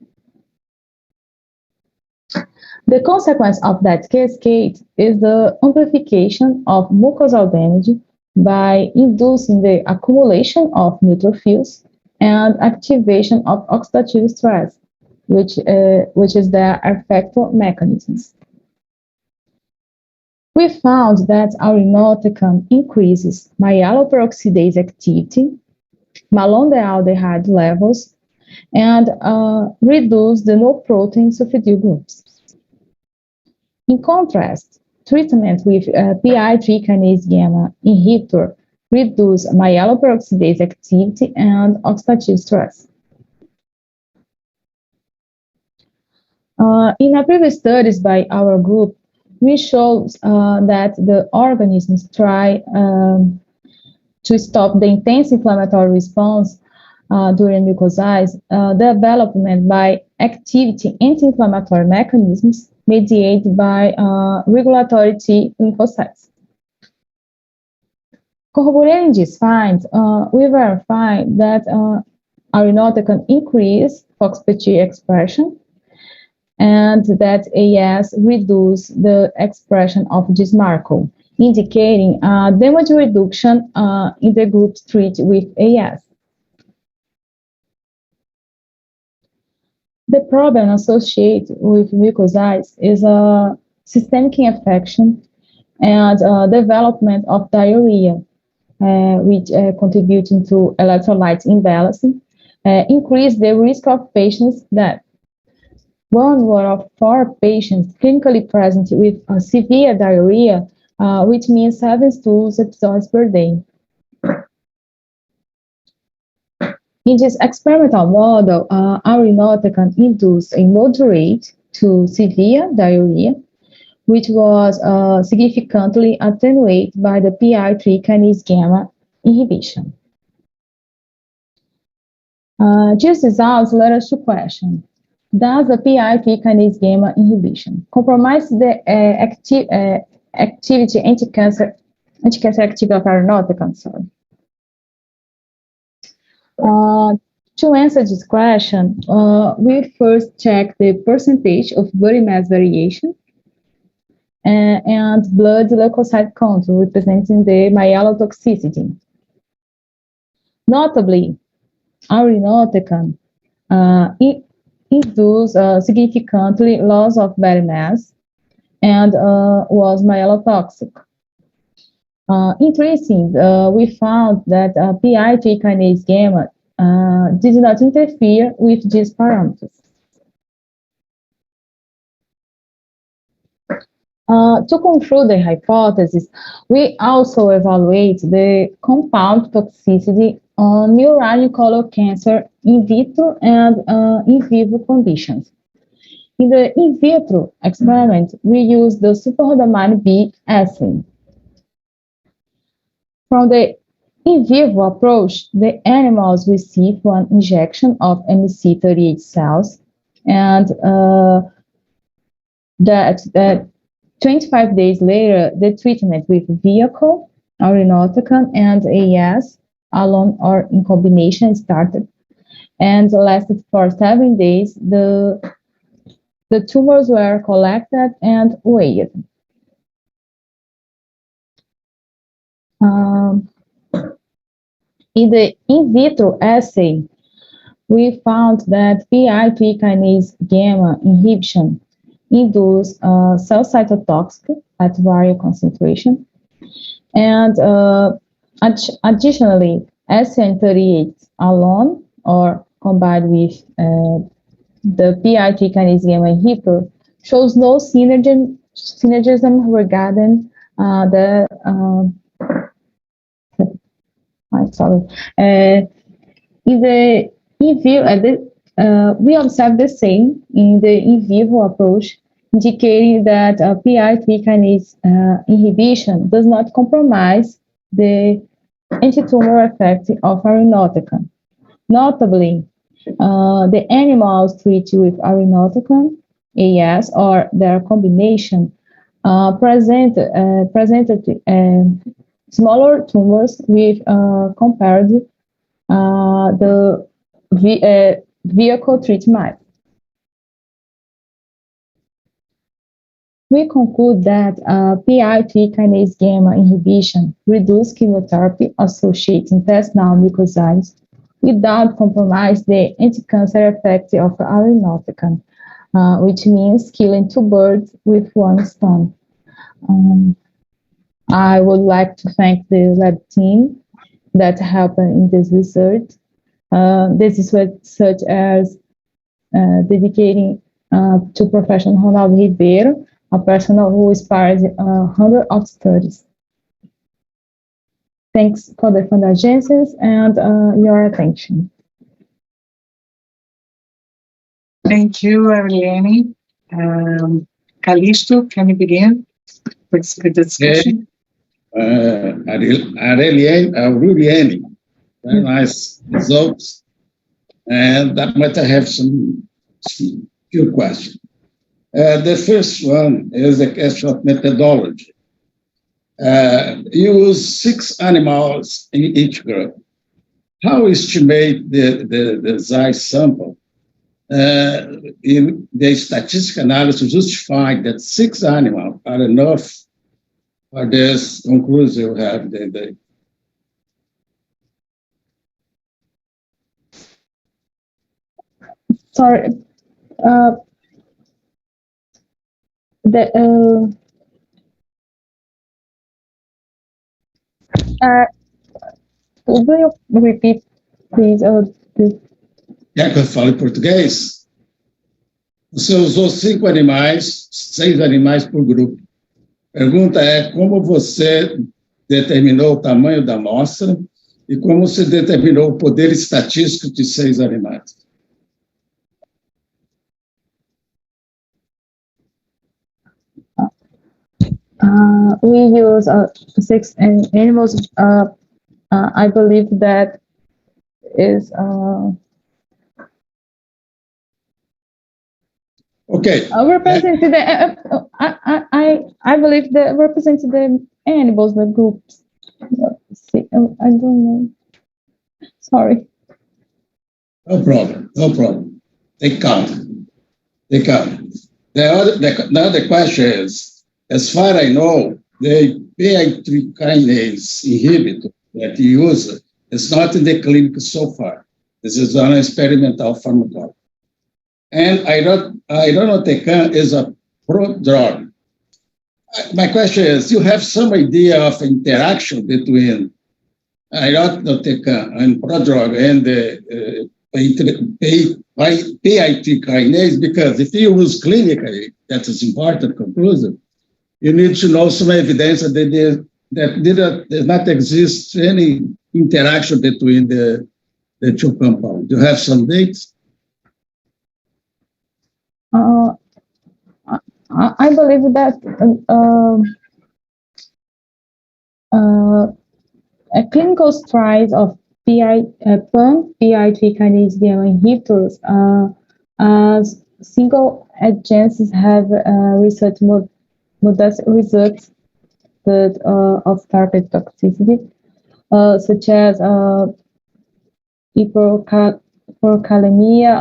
The consequence of that cascade is the amplification of mucosal damage by inducing the accumulation of neutrophils and activation of oxidative stress, which is their effector mechanisms. We found that irinotecan increases myeloperoxidase activity, malondialdehyde levels, and reduce the no-protein sulfonyl groups. In contrast, treatment with PI3 kinase gamma inhibitor reduce myeloperoxidase activity and oxidative stress. In a previous studies by our group, we showed that the organisms try to stop the intense inflammatory response during mucositis development by activity anti-inflammatory mechanisms mediated by regulatory T lymphocytes. Corroborating these finds, we verified that irinotecan increase FOXP2 expression and that AS reduce the expression of this marker, indicating damage reduction in the group treated with AS. The problem associated with mucositis is a systemic infection and development of diarrhea, which contributing to electrolyte imbalance, increase the risk of patients' death. 1 out of 4 patients clinically present with severe diarrhea, which means 7 stools episodes per day. In this experimental model, irinotecan induced a moderate to severe diarrhea, which was significantly attenuated by the PI3 kinase gamma inhibition. These results led us to question: does the PI3 kinase gamma inhibition compromise the activity anti-cancer activity of irinotecan? To answer this question, we first check the percentage of body mass variation and blood leukocyte count representing the myelotoxicity. Notably, irinotecan induced significantly loss of body mass and was myelotoxic. Interesting, we found that PI3 kinase gamma did not interfere with these parameters. To conclude the hypothesis, we also evaluate the compound toxicity on murine colon cancer in vitro and in vivo conditions. In the in vitro experiment, we used the superhodamine B assay. From the in vivo approach, the animals received 1 injection of MC38 cells, and that 25 days later, the treatment with vehicle, irinotecan, and AS alone or in combination started, and lasted for 7 days. The tumors were collected and weighed. In the in vitro assay, we found that PI3 kinase gamma inhibition induced cell cytotoxic at various concentration, and additionally, SN38 alone or combined with the PI3 kinase gamma inhibitor shows no synergism regarding the in the in vivo, we observe the same in the in vivo approach, indicating that PI3 kinase inhibition does not compromise the anti-tumor effect of irinotecan. Notably, the animals treated with irinotecan, AS, or their combination presented smaller tumors with compared the vehicle treatment. We conclude that PI3 kinase gamma inhibition reduces chemotherapy associated intestinal mucositis without compromise the anti-cancer effect of irinotecan, which means killing 2 birds with 1 stone. I would like to thank the lab team that helped in this research. This is such as dedicating to Professor Ronaldo Ribeiro, a person who inspires hundreds of studies. Thanks for the fund agencies and your attention. Thank you, Arlene. Calixto, can you begin with the discussion? Aureliane, very nice results. And that might have some few questions. The first one is a question of methodology. You use 6 animals in each group. How estimate the size sample? In the statistical analysis justified that 6 animals are enough for this conclusion you have the Sorry, Uh, the Could you repeat, please? Quer que eu fale português? Você usou 5 animais, 6 animais por grupo. Pergunta é como você determinou o tamanho da amostra e como você determinou o poder estatístico de 6 animais. We use 6 animals. I believe that is Ok. represent the. I believe that represents the animals, the groups. I don't know. Sorry. No problem, no problem. They count. They count. The other question is, as far as I know, the PI3 kinase inhibitor that you use is not in the clinic so far. This is an experimental pharmacology. And irinotecan is a prodrug. My question is, you have some idea of interaction between irinotecan and prodrug and the PI3 kinase, because if you use clinically, that is important conclusion, you need to know some evidence that does not exist any interaction between the two compounds. Do you have some dates? I believe that a clinical trials of PI3 kinase gamma inhibitors as single agents have research modest results of target toxicity, such as hyperkalemia,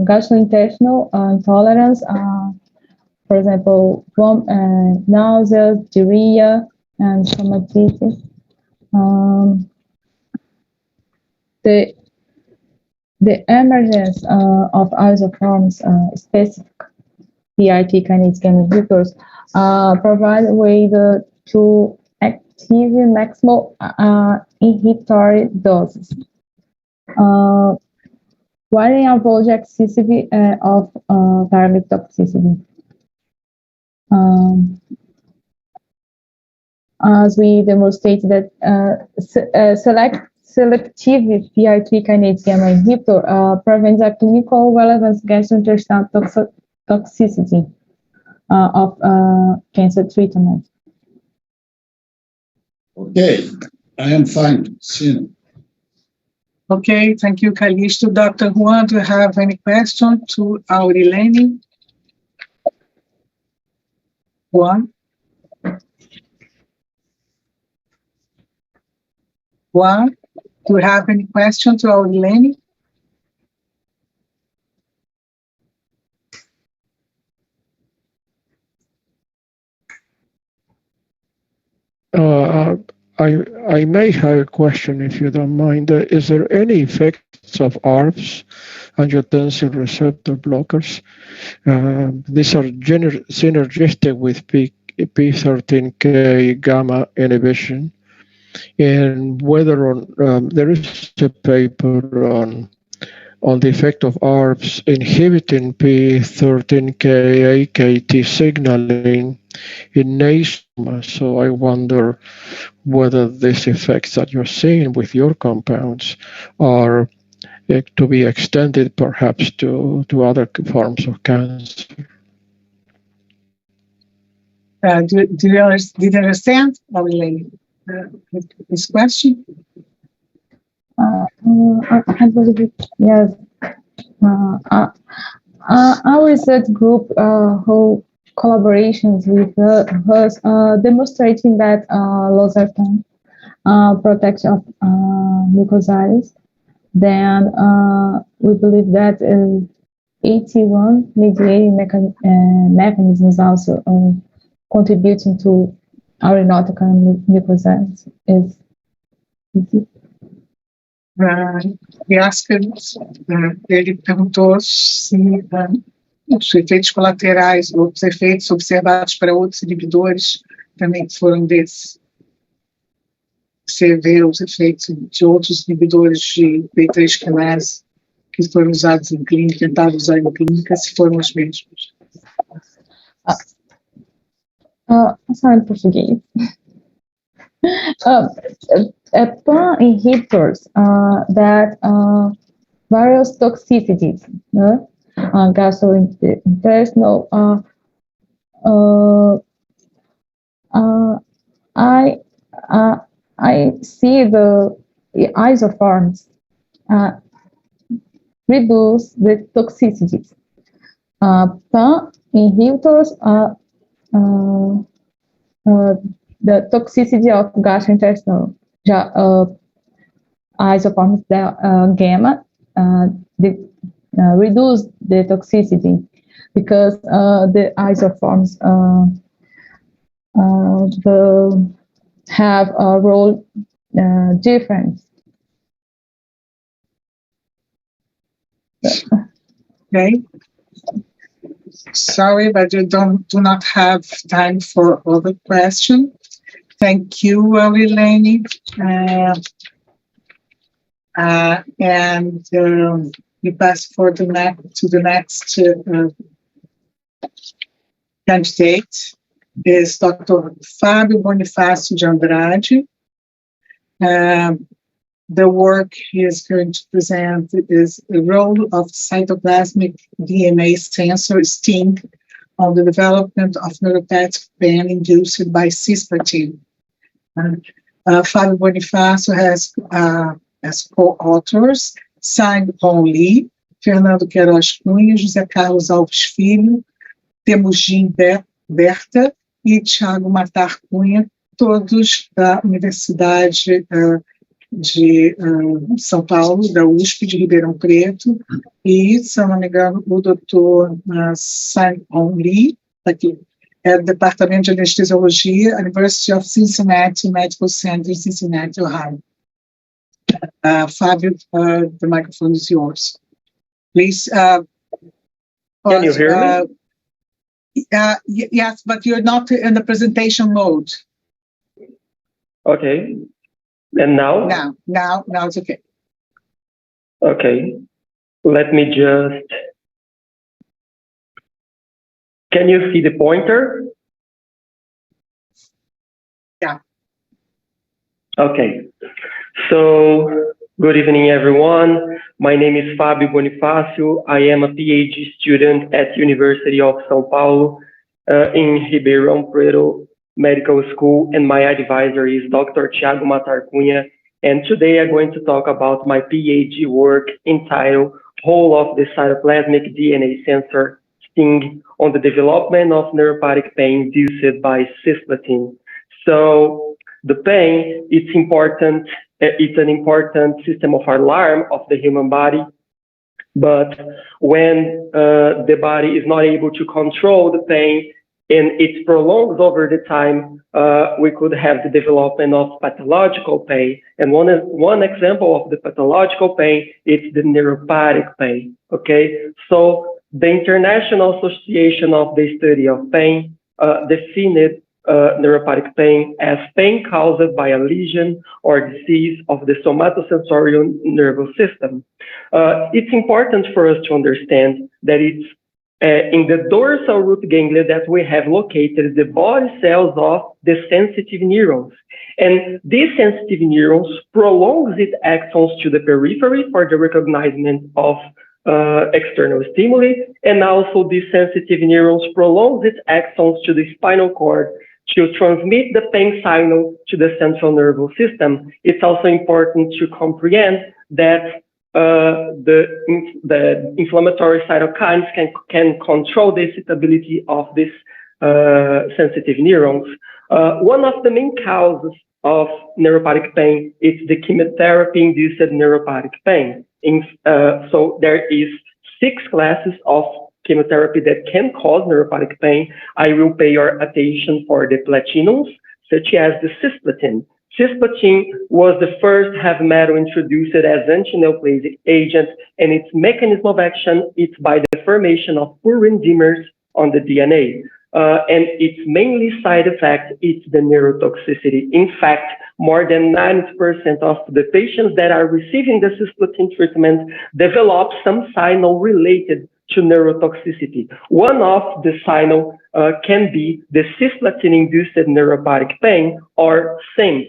gastrointestinal intolerance, for example, nausea, diarrhea, and stomatitis. The emergence of isoforms specific PI3 kinase gamma inhibitors provide a way to achieve maximal inhibitory doses, while avoid excessive of target toxicity. As we demonstrated that selective PI3 kinase gamma inhibitor prevents a clinical relevance gastrointestinal toxicity of cancer treatment. Okay, I am fine. See you. Okay, thank you, Calixto. Dr. Juan, do you have any question to Aurilene? Juan? Juan, do you have any question to Aurilene? I may have a question if you don't mind. Is there any effects of ARBs, angiotensin receptor blockers? These are synergistic with P13K gamma inhibition, and whether or there is a paper on the effect of ARBs inhibiting P13K AKT signaling in nasoma. So I wonder whether these effects that you're seeing with your compounds are to be extended perhaps to other forms of cancer. Did you understand, Aurilene, this question? I believe, yes. Our research group who collaborations with us demonstrating that losartan protects of mucositis. Then we believe that AT1 mediating mechanisms also contributing to aeronautical mucositis is Ele perguntou se os efeitos colaterais, outros efeitos observados para outros inibidores também foram desses. Você vê os efeitos de outros inibidores de P3 quinase que foram usados em clínica, tentaram usar em clínica, se foram os mesmos. Só em português. PAN inhibitors that various toxicities, gastrointestinal. I see the isoforms reduce the toxicities. PAN inhibitors the toxicity of gastrointestinal isoforms gamma reduce the toxicity because the isoforms have a role difference. Okay. Sorry, but you do not have time for other questions. Thank you, Rilene. And we pass to the next candidate is Dr. Fábio Bonifácio de Andrade. The work he is going to present is the role of cytoplasmic DNA sensor STING on the development of neuropathic pain induced by cisplatin. Fábio Bonifácio has as co-authors Simon Lee, Fernando Queiroz Cunha, José Carlos Alves Filho, Temujin Berta e Thiago Matar Cunha, todos da Universidade de São Paulo, da USP de Ribeirão Preto, e, se eu não me engano, o doutor Simon Lee, aqui, é do Departamento de Anestesiologia, University of Cincinnati Medical Center, Cincinnati, Ohio. Fábio, the microphone is yours. Please. Can you hear me? Yes, but you're not in the presentation mode. Okay. And now? Now it's okay. Okay. Let me just... Can you see the pointer? Yeah. Okay. So, good evening, everyone. My name is Fábio Bonifácio. I am a PhD student at University of São Paulo in Ribeirão Preto Medical School, and my advisor is Dr. Thiago Matar Cunha. And today I'm going to talk about my PhD work entitled Role of the Cytoplasmic DNA Sensor STING on the Development of Neuropathic Pain Induced by Cisplatin. So the pain, it's important. It's an important system of alarm of the human body. But when the body is not able to control the pain, and it prolongs over the time, we could have the development of pathological pain. And one example of the pathological pain is the neuropathic pain, okay? So the International Association of the Study of Pain defined neuropathic pain as pain caused by a lesion or disease of the somatosensorial nervous system. It's important for us to understand that it's in the dorsal root ganglia that we have located the body cells of the sensitive neurons. And these sensitive neurons prolongs its axons to the periphery for the recognition of external stimuli, and also these sensitive neurons prolongs its axons to the spinal cord to transmit the pain signal to the central nervous system. It's also important to comprehend that the inflammatory cytokines can control the excitability of these sensitive neurons. One of the main causes of neuropathic pain is the chemotherapy-induced neuropathic pain. So there is 6 classes of chemotherapy that can cause neuropathic pain. I will pay your attention for the platinums, such as the cisplatin. Cisplatin was the first heavy metal introduced as anti-neoplasia agent, and its mechanism of action is by the formation of purine dimers on the DNA. And its mainly side effect is the neurotoxicity. In fact, more than 90% of the patients that are receiving the cisplatin treatment develop some signal related to neurotoxicity. One of the signal can be the cisplatin-induced neuropathic pain, or SIMP.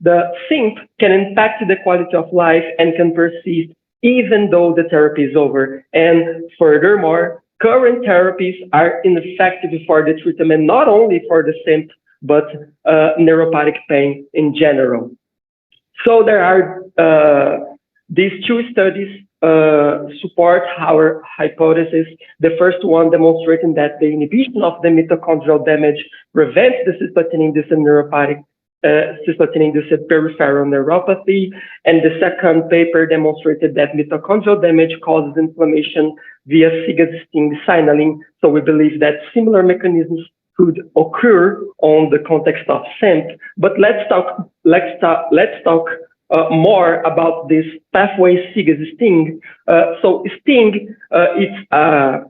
The SIMP can impact the quality of life and can persist even though the therapy is over. And furthermore, current therapies are ineffective for the treatment, not only for the SIMP, but neuropathic pain in general. So there are these two studies support our hypothesis. The first one demonstrating that the inhibition of the mitochondrial damage prevents the cisplatin-induced neuropathic cisplatin-induced peripheral neuropathy, and the second paper demonstrated that mitochondrial damage causes inflammation via SIGA-STING signaling. So we believe that similar mechanisms could occur on the context of SIMP. But let's talk more about this pathway SIGA-STING. So STING is a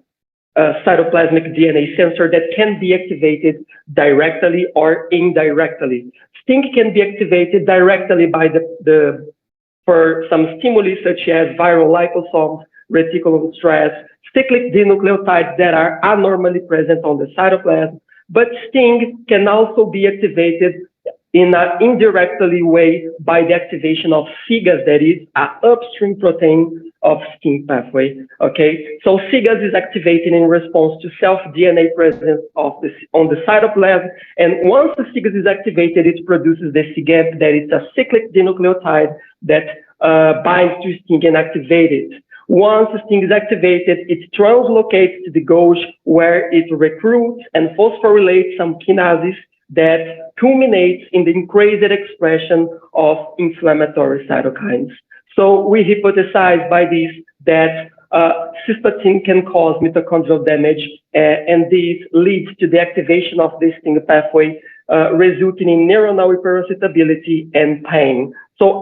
cytoplasmic DNA sensor that can be activated directly or indirectly. STING can be activated directly by for some stimuli such as viral liposomes, reticulum stress, cyclic dinucleotides that are abnormally present on the cytoplasm. But STING can also be activated in an indirectly way by the activation of SIGAs, that is an upstream protein of STING pathway. Okay, so SIGAs is activated in response to self-DNA presence on the cytoplasm, and once the SIGAs is activated, it produces the SIGAMP, that is a cyclic dinucleotide that binds to STING and activates it. Once STING is activated, it translocates to the gauge where it recruits and phosphorylates some kinases that culminates in the increased expression of inflammatory cytokines. So we hypothesize by this that cisplatin can cause mitochondrial damage, and this leads to the activation of the STING pathway, resulting in neuronal hyperexcitability and pain. So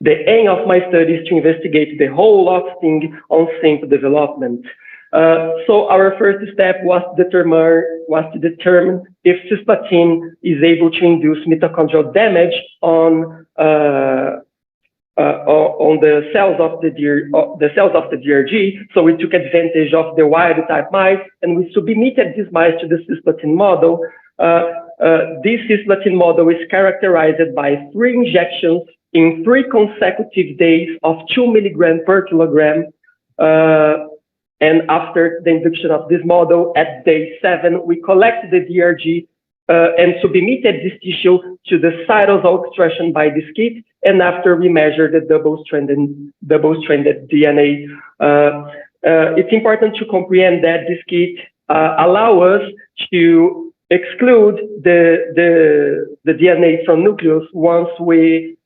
the aim of my study is to investigate the whole of STING on SIMP development. So our first step was to determine if cisplatin is able to induce mitochondrial damage on the cells of the DRG. So we took advantage of the wild type mice, and we submitted these mice to the cisplatin model. This cisplatin model is characterized by 3 injections in 3 consecutive days of 2 milligrams per kilogram. And after the induction of this model, at day 7, we collected the DRG and submitted this tissue to the cytosol expression by this kit. And after we measured the double-stranded DNA, it's important to comprehend that this kit allows us to exclude the DNA from nucleus once we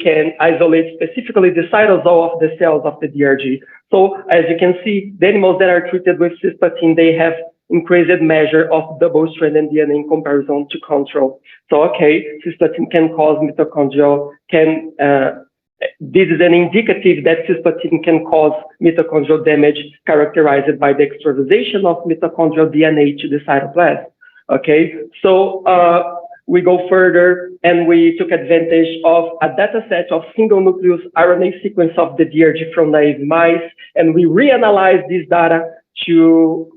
can isolate specifically the cytosol of the cells of the DRG. So as you can see, the animals that are treated with cisplatin, they have increased measure of double-stranded DNA in comparison to control. So okay, cisplatin can cause mitochondrial, this is an indicative that cisplatin can cause mitochondrial damage characterized by the extravasation of mitochondrial DNA to the cytoplasm. Okay, so we go further and we took advantage of a data set of single nucleus RNA sequence of the DRG from naive mice, and we reanalyzed this data to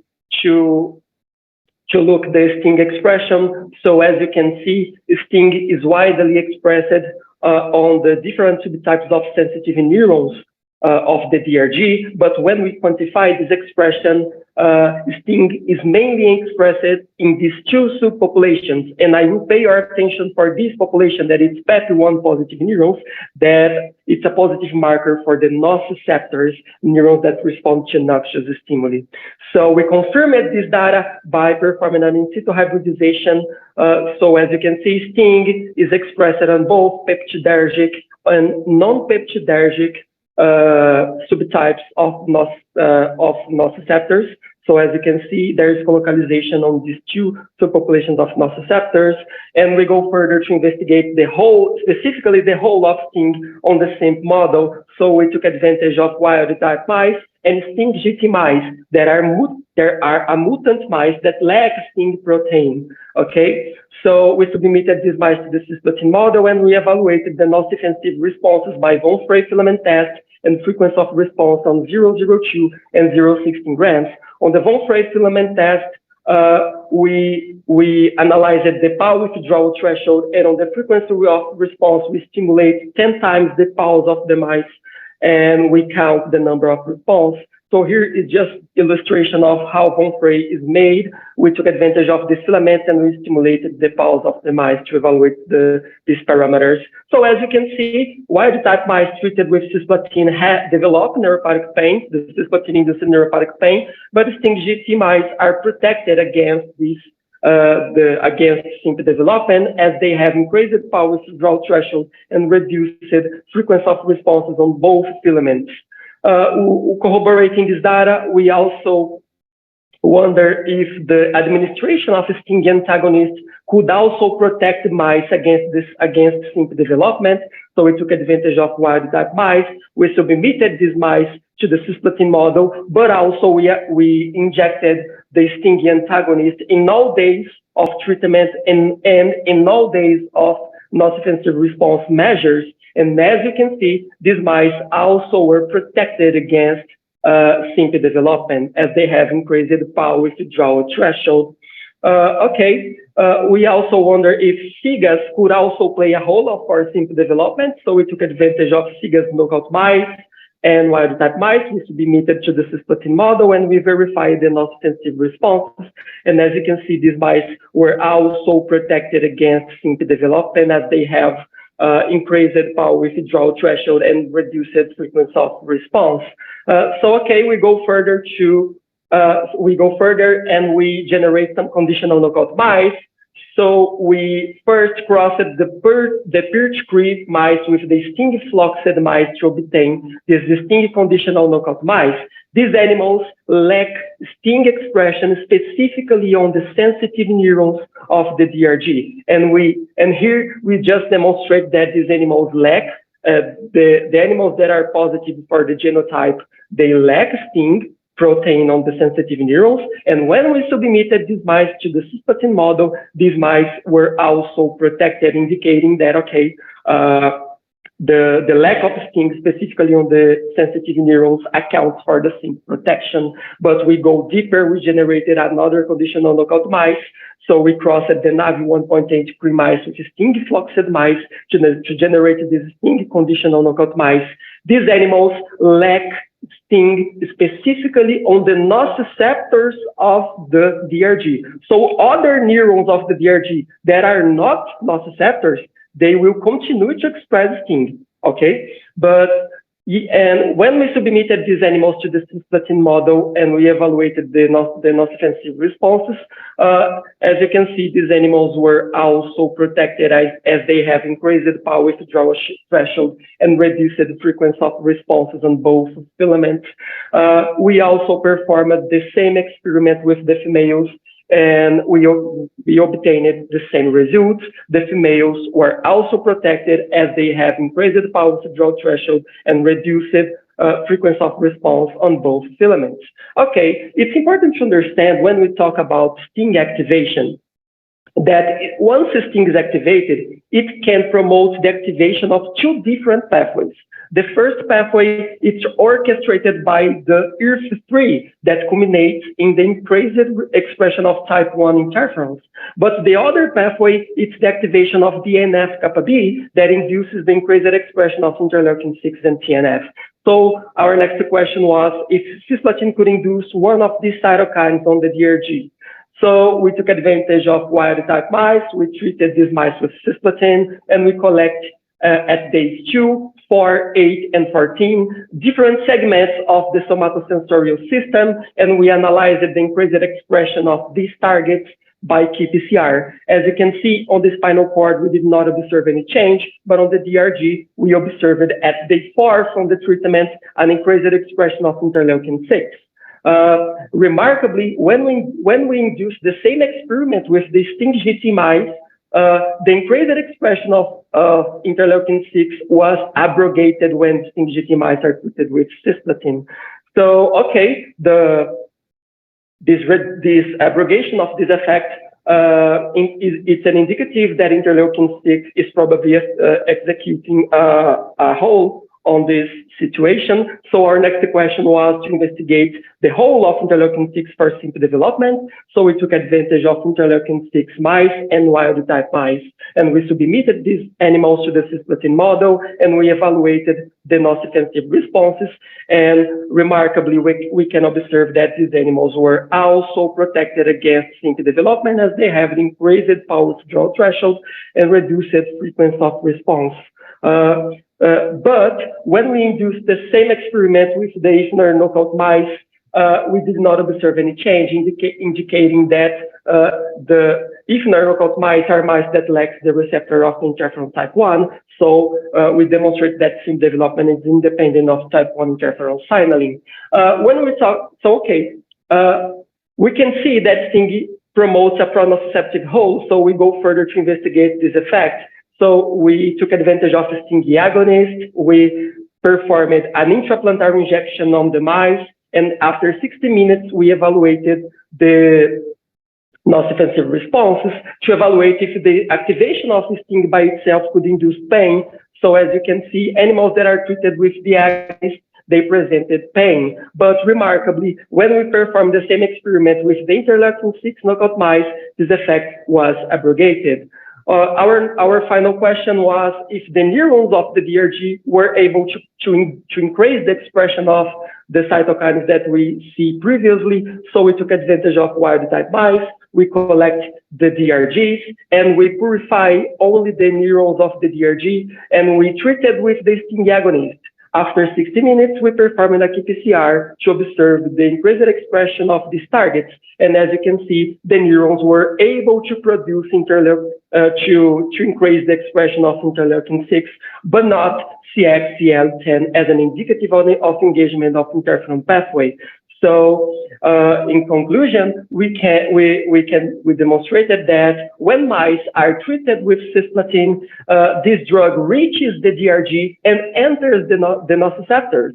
look the STING expression. So as you can see, STING is widely expressed on the different subtypes of sensitive neurons of the DRG, but when we quantify this expression, STING is mainly expressed in these 2 subpopulations, and I will pay your attention for this population that is PEP1 positive neurons, that it's a positive marker for the nociceptors, neurons that respond to noxious stimuli. So we confirmed this data by performing an in situ hybridization. So as you can see, STING is expressed on both peptidergic and non-peptidergic subtypes of nociceptors. So as you can see, there is colocalization on these two subpopulations of nociceptors, and we go further to investigate the whole, specifically the whole of sting on the SIMP model. So we took advantage of wild-type mice and sting GT mice that are mutant mice that lack sting protein. Okay, so we submitted these mice to the cisplatin model, and we evaluated the nocifensive responses by von Frey filament test and frequency of response on 0.02 and 0.16 grams. On the von Frey filament test, we analyzed the power withdrawal threshold, and on the frequency of response, we stimulate 10 times the pulse of the mice, and we count the number of response. So here is just illustration of how von Frey is made. We took advantage of the filaments and we stimulated the pulse of the mice to evaluate these parameters. So as you can see, wild-type mice treated with cisplatin develop neuropathic pain, the cisplatin-induced neuropathic pain, but sting GT mice are protected against these against SIMP development, as they have increased power withdrawal threshold and reduced frequency of responses on both filaments. Corroborating this data, we also wonder if the administration of a sting antagonist could also protect mice against SIMP development. So we took advantage of wild-type mice. We submitted these mice to the cisplatin model, but also we injected the sting antagonist in all days of treatment and in all days of nocifensive response measures. And as you can see, these mice also were protected against SIMP development, as they have increased power withdrawal threshold. We also wonder if SIGAs could also play a role for SIMP development. So we took advantage of SIGAs knockout mice and wild-type mice. We submitted to the cisplatin model, and we verified the nocifensive responses. And as you can see, these mice were also protected against SIMP development, as they have increased power withdrawal threshold and reduced frequency of response. We go further and we generate some conditional knockout mice. So we first crossed the Pirch-Cree mice with the sting floxed mice to obtain these distinct conditional knockout mice. These animals lack sting expression specifically on the sensitive neurons of the DRG. And here we just demonstrate that these animals lack, the animals that are positive for the genotype, they lack sting protein on the sensitive neurons. And when we submitted these mice to the cisplatin model, these mice were also protected, indicating that, okay, the lack of sting specifically on the sensitive neurons accounts for the SIMP protection. But we go deeper, we generated another conditional knockout mice. So we crossed the NAVI 1.8 pre-mice with sting floxed mice to generate these sting conditional knockout mice. These animals lack sting specifically on the nociceptors of the DRG. So other neurons of the DRG that are not nociceptors, they will continue to express sting, okay? And when we submitted these animals to the cisplatin model and we evaluated the nocifensive responses, as you can see, these animals were also protected as they have increased power withdrawal threshold and reduced the frequency of responses on both filaments. We also performed the same experiment with the females, and we obtained the same results. The females were also protected as they have increased power withdrawal threshold and reduced frequency of response on both filaments. Okay, it's important to understand when we talk about sting activation, that once a sting is activated, it can promote the activation of two different pathways. The first pathway is orchestrated by the IRF3 that culminates in the increased expression of type 1 interferons. But the other pathway is the activation of the NF-kappa B that induces the increased expression of interleukin-6 and TNF. So our next question was if cisplatin could induce one of these cytokines on the DRG. So we took advantage of wild-type mice. We treated these mice with cisplatin, and we collect at days 2, 4, 8, and 14 different segments of the somatosensorial system, and we analyzed the increased expression of these targets by qPCR. As you can see on the spinal cord, we did not observe any change, but on the DRG, we observed at day 4 from the treatment an increased expression of interleukin-6. Remarkably, when we induced the same experiment with the STING-GT mice, the increased expression of interleukin-6 was abrogated when STING-GT mice are treated with cisplatin. So, okay, this abrogation of this effect it's an indicative that interleukin-6 is probably executing a hole on this situation. So our next question was to investigate the whole of interleukin-6 for simple development. So we took advantage of interleukin-6 mice and wild-type mice, and we submitted these animals to the cisplatin model, and we evaluated the nociceptive responses. And remarkably, we can observe that these animals were also protected against simple development, as they have an increased power withdrawal threshold and reduced frequency of response. But when we induced the same experiment with the Ifner knockout mice, we did not observe any change, indicating that the Ifner knockout mice are mice that lack the receptor of interferon type 1. So we demonstrate that SIM development is independent of type 1 interferon signaling. When we talk, we can see that STING promotes a pronociceptive hole, so we go further to investigate this effect. So we took advantage of the STING agonist. We performed an intraplantar injection on the mice, and after 60 minutes, we evaluated the nociceptive responses to evaluate if the activation of the STING by itself could induce pain. So as you can see, animals that are treated with the agonist, they presented pain. But remarkably, when we performed the same experiment with the interleukin-6 knockout mice, this effect was abrogated. Our final question was if the neurons of the DRG were able to increase the expression of the cytokines that we see previously. So we took advantage of wild-type mice, we collect the DRGs, and we purify only the neurons of the DRG, and we treated with the STING agonist. After 60 minutes, we performed a qPCR to observe the increased expression of these targets. And as you can see, the neurons were able to produce to increase the expression of interleukin-6, but not CXCL10 as an indicative of engagement of interferon pathway. So, in conclusion, we demonstrated that when mice are treated with cisplatin, this drug reaches the DRG and enters the nociceptors.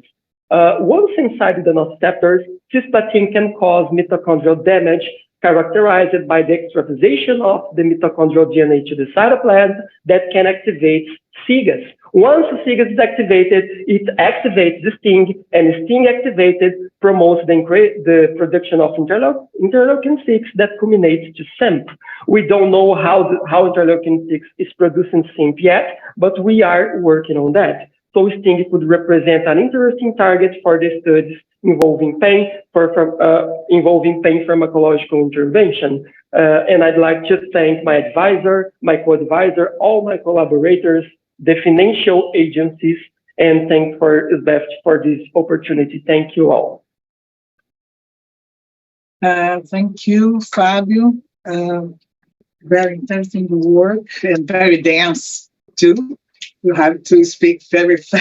Once inside the nociceptors, cisplatin can cause mitochondrial damage, characterized by the extravasation of the mitochondrial DNA to the cytoplasm that can activate SIGAs. Once SIGAs is activated, it activates the STING, and STING activated promotes the production of interleukin-6 that culminates to SIMP. We don't know how interleukin-6 is producing SIMP yet, but we are working on that. So STING could represent an interesting target for the studies involving pain, involving pain pharmacological intervention. And I'd like to thank my advisor, my co-advisor, all my collaborators, the financial agencies, and thank for this opportunity. Thank you all. Thank you, Fabio. Very interesting work and very dense too. You have to speak very fast.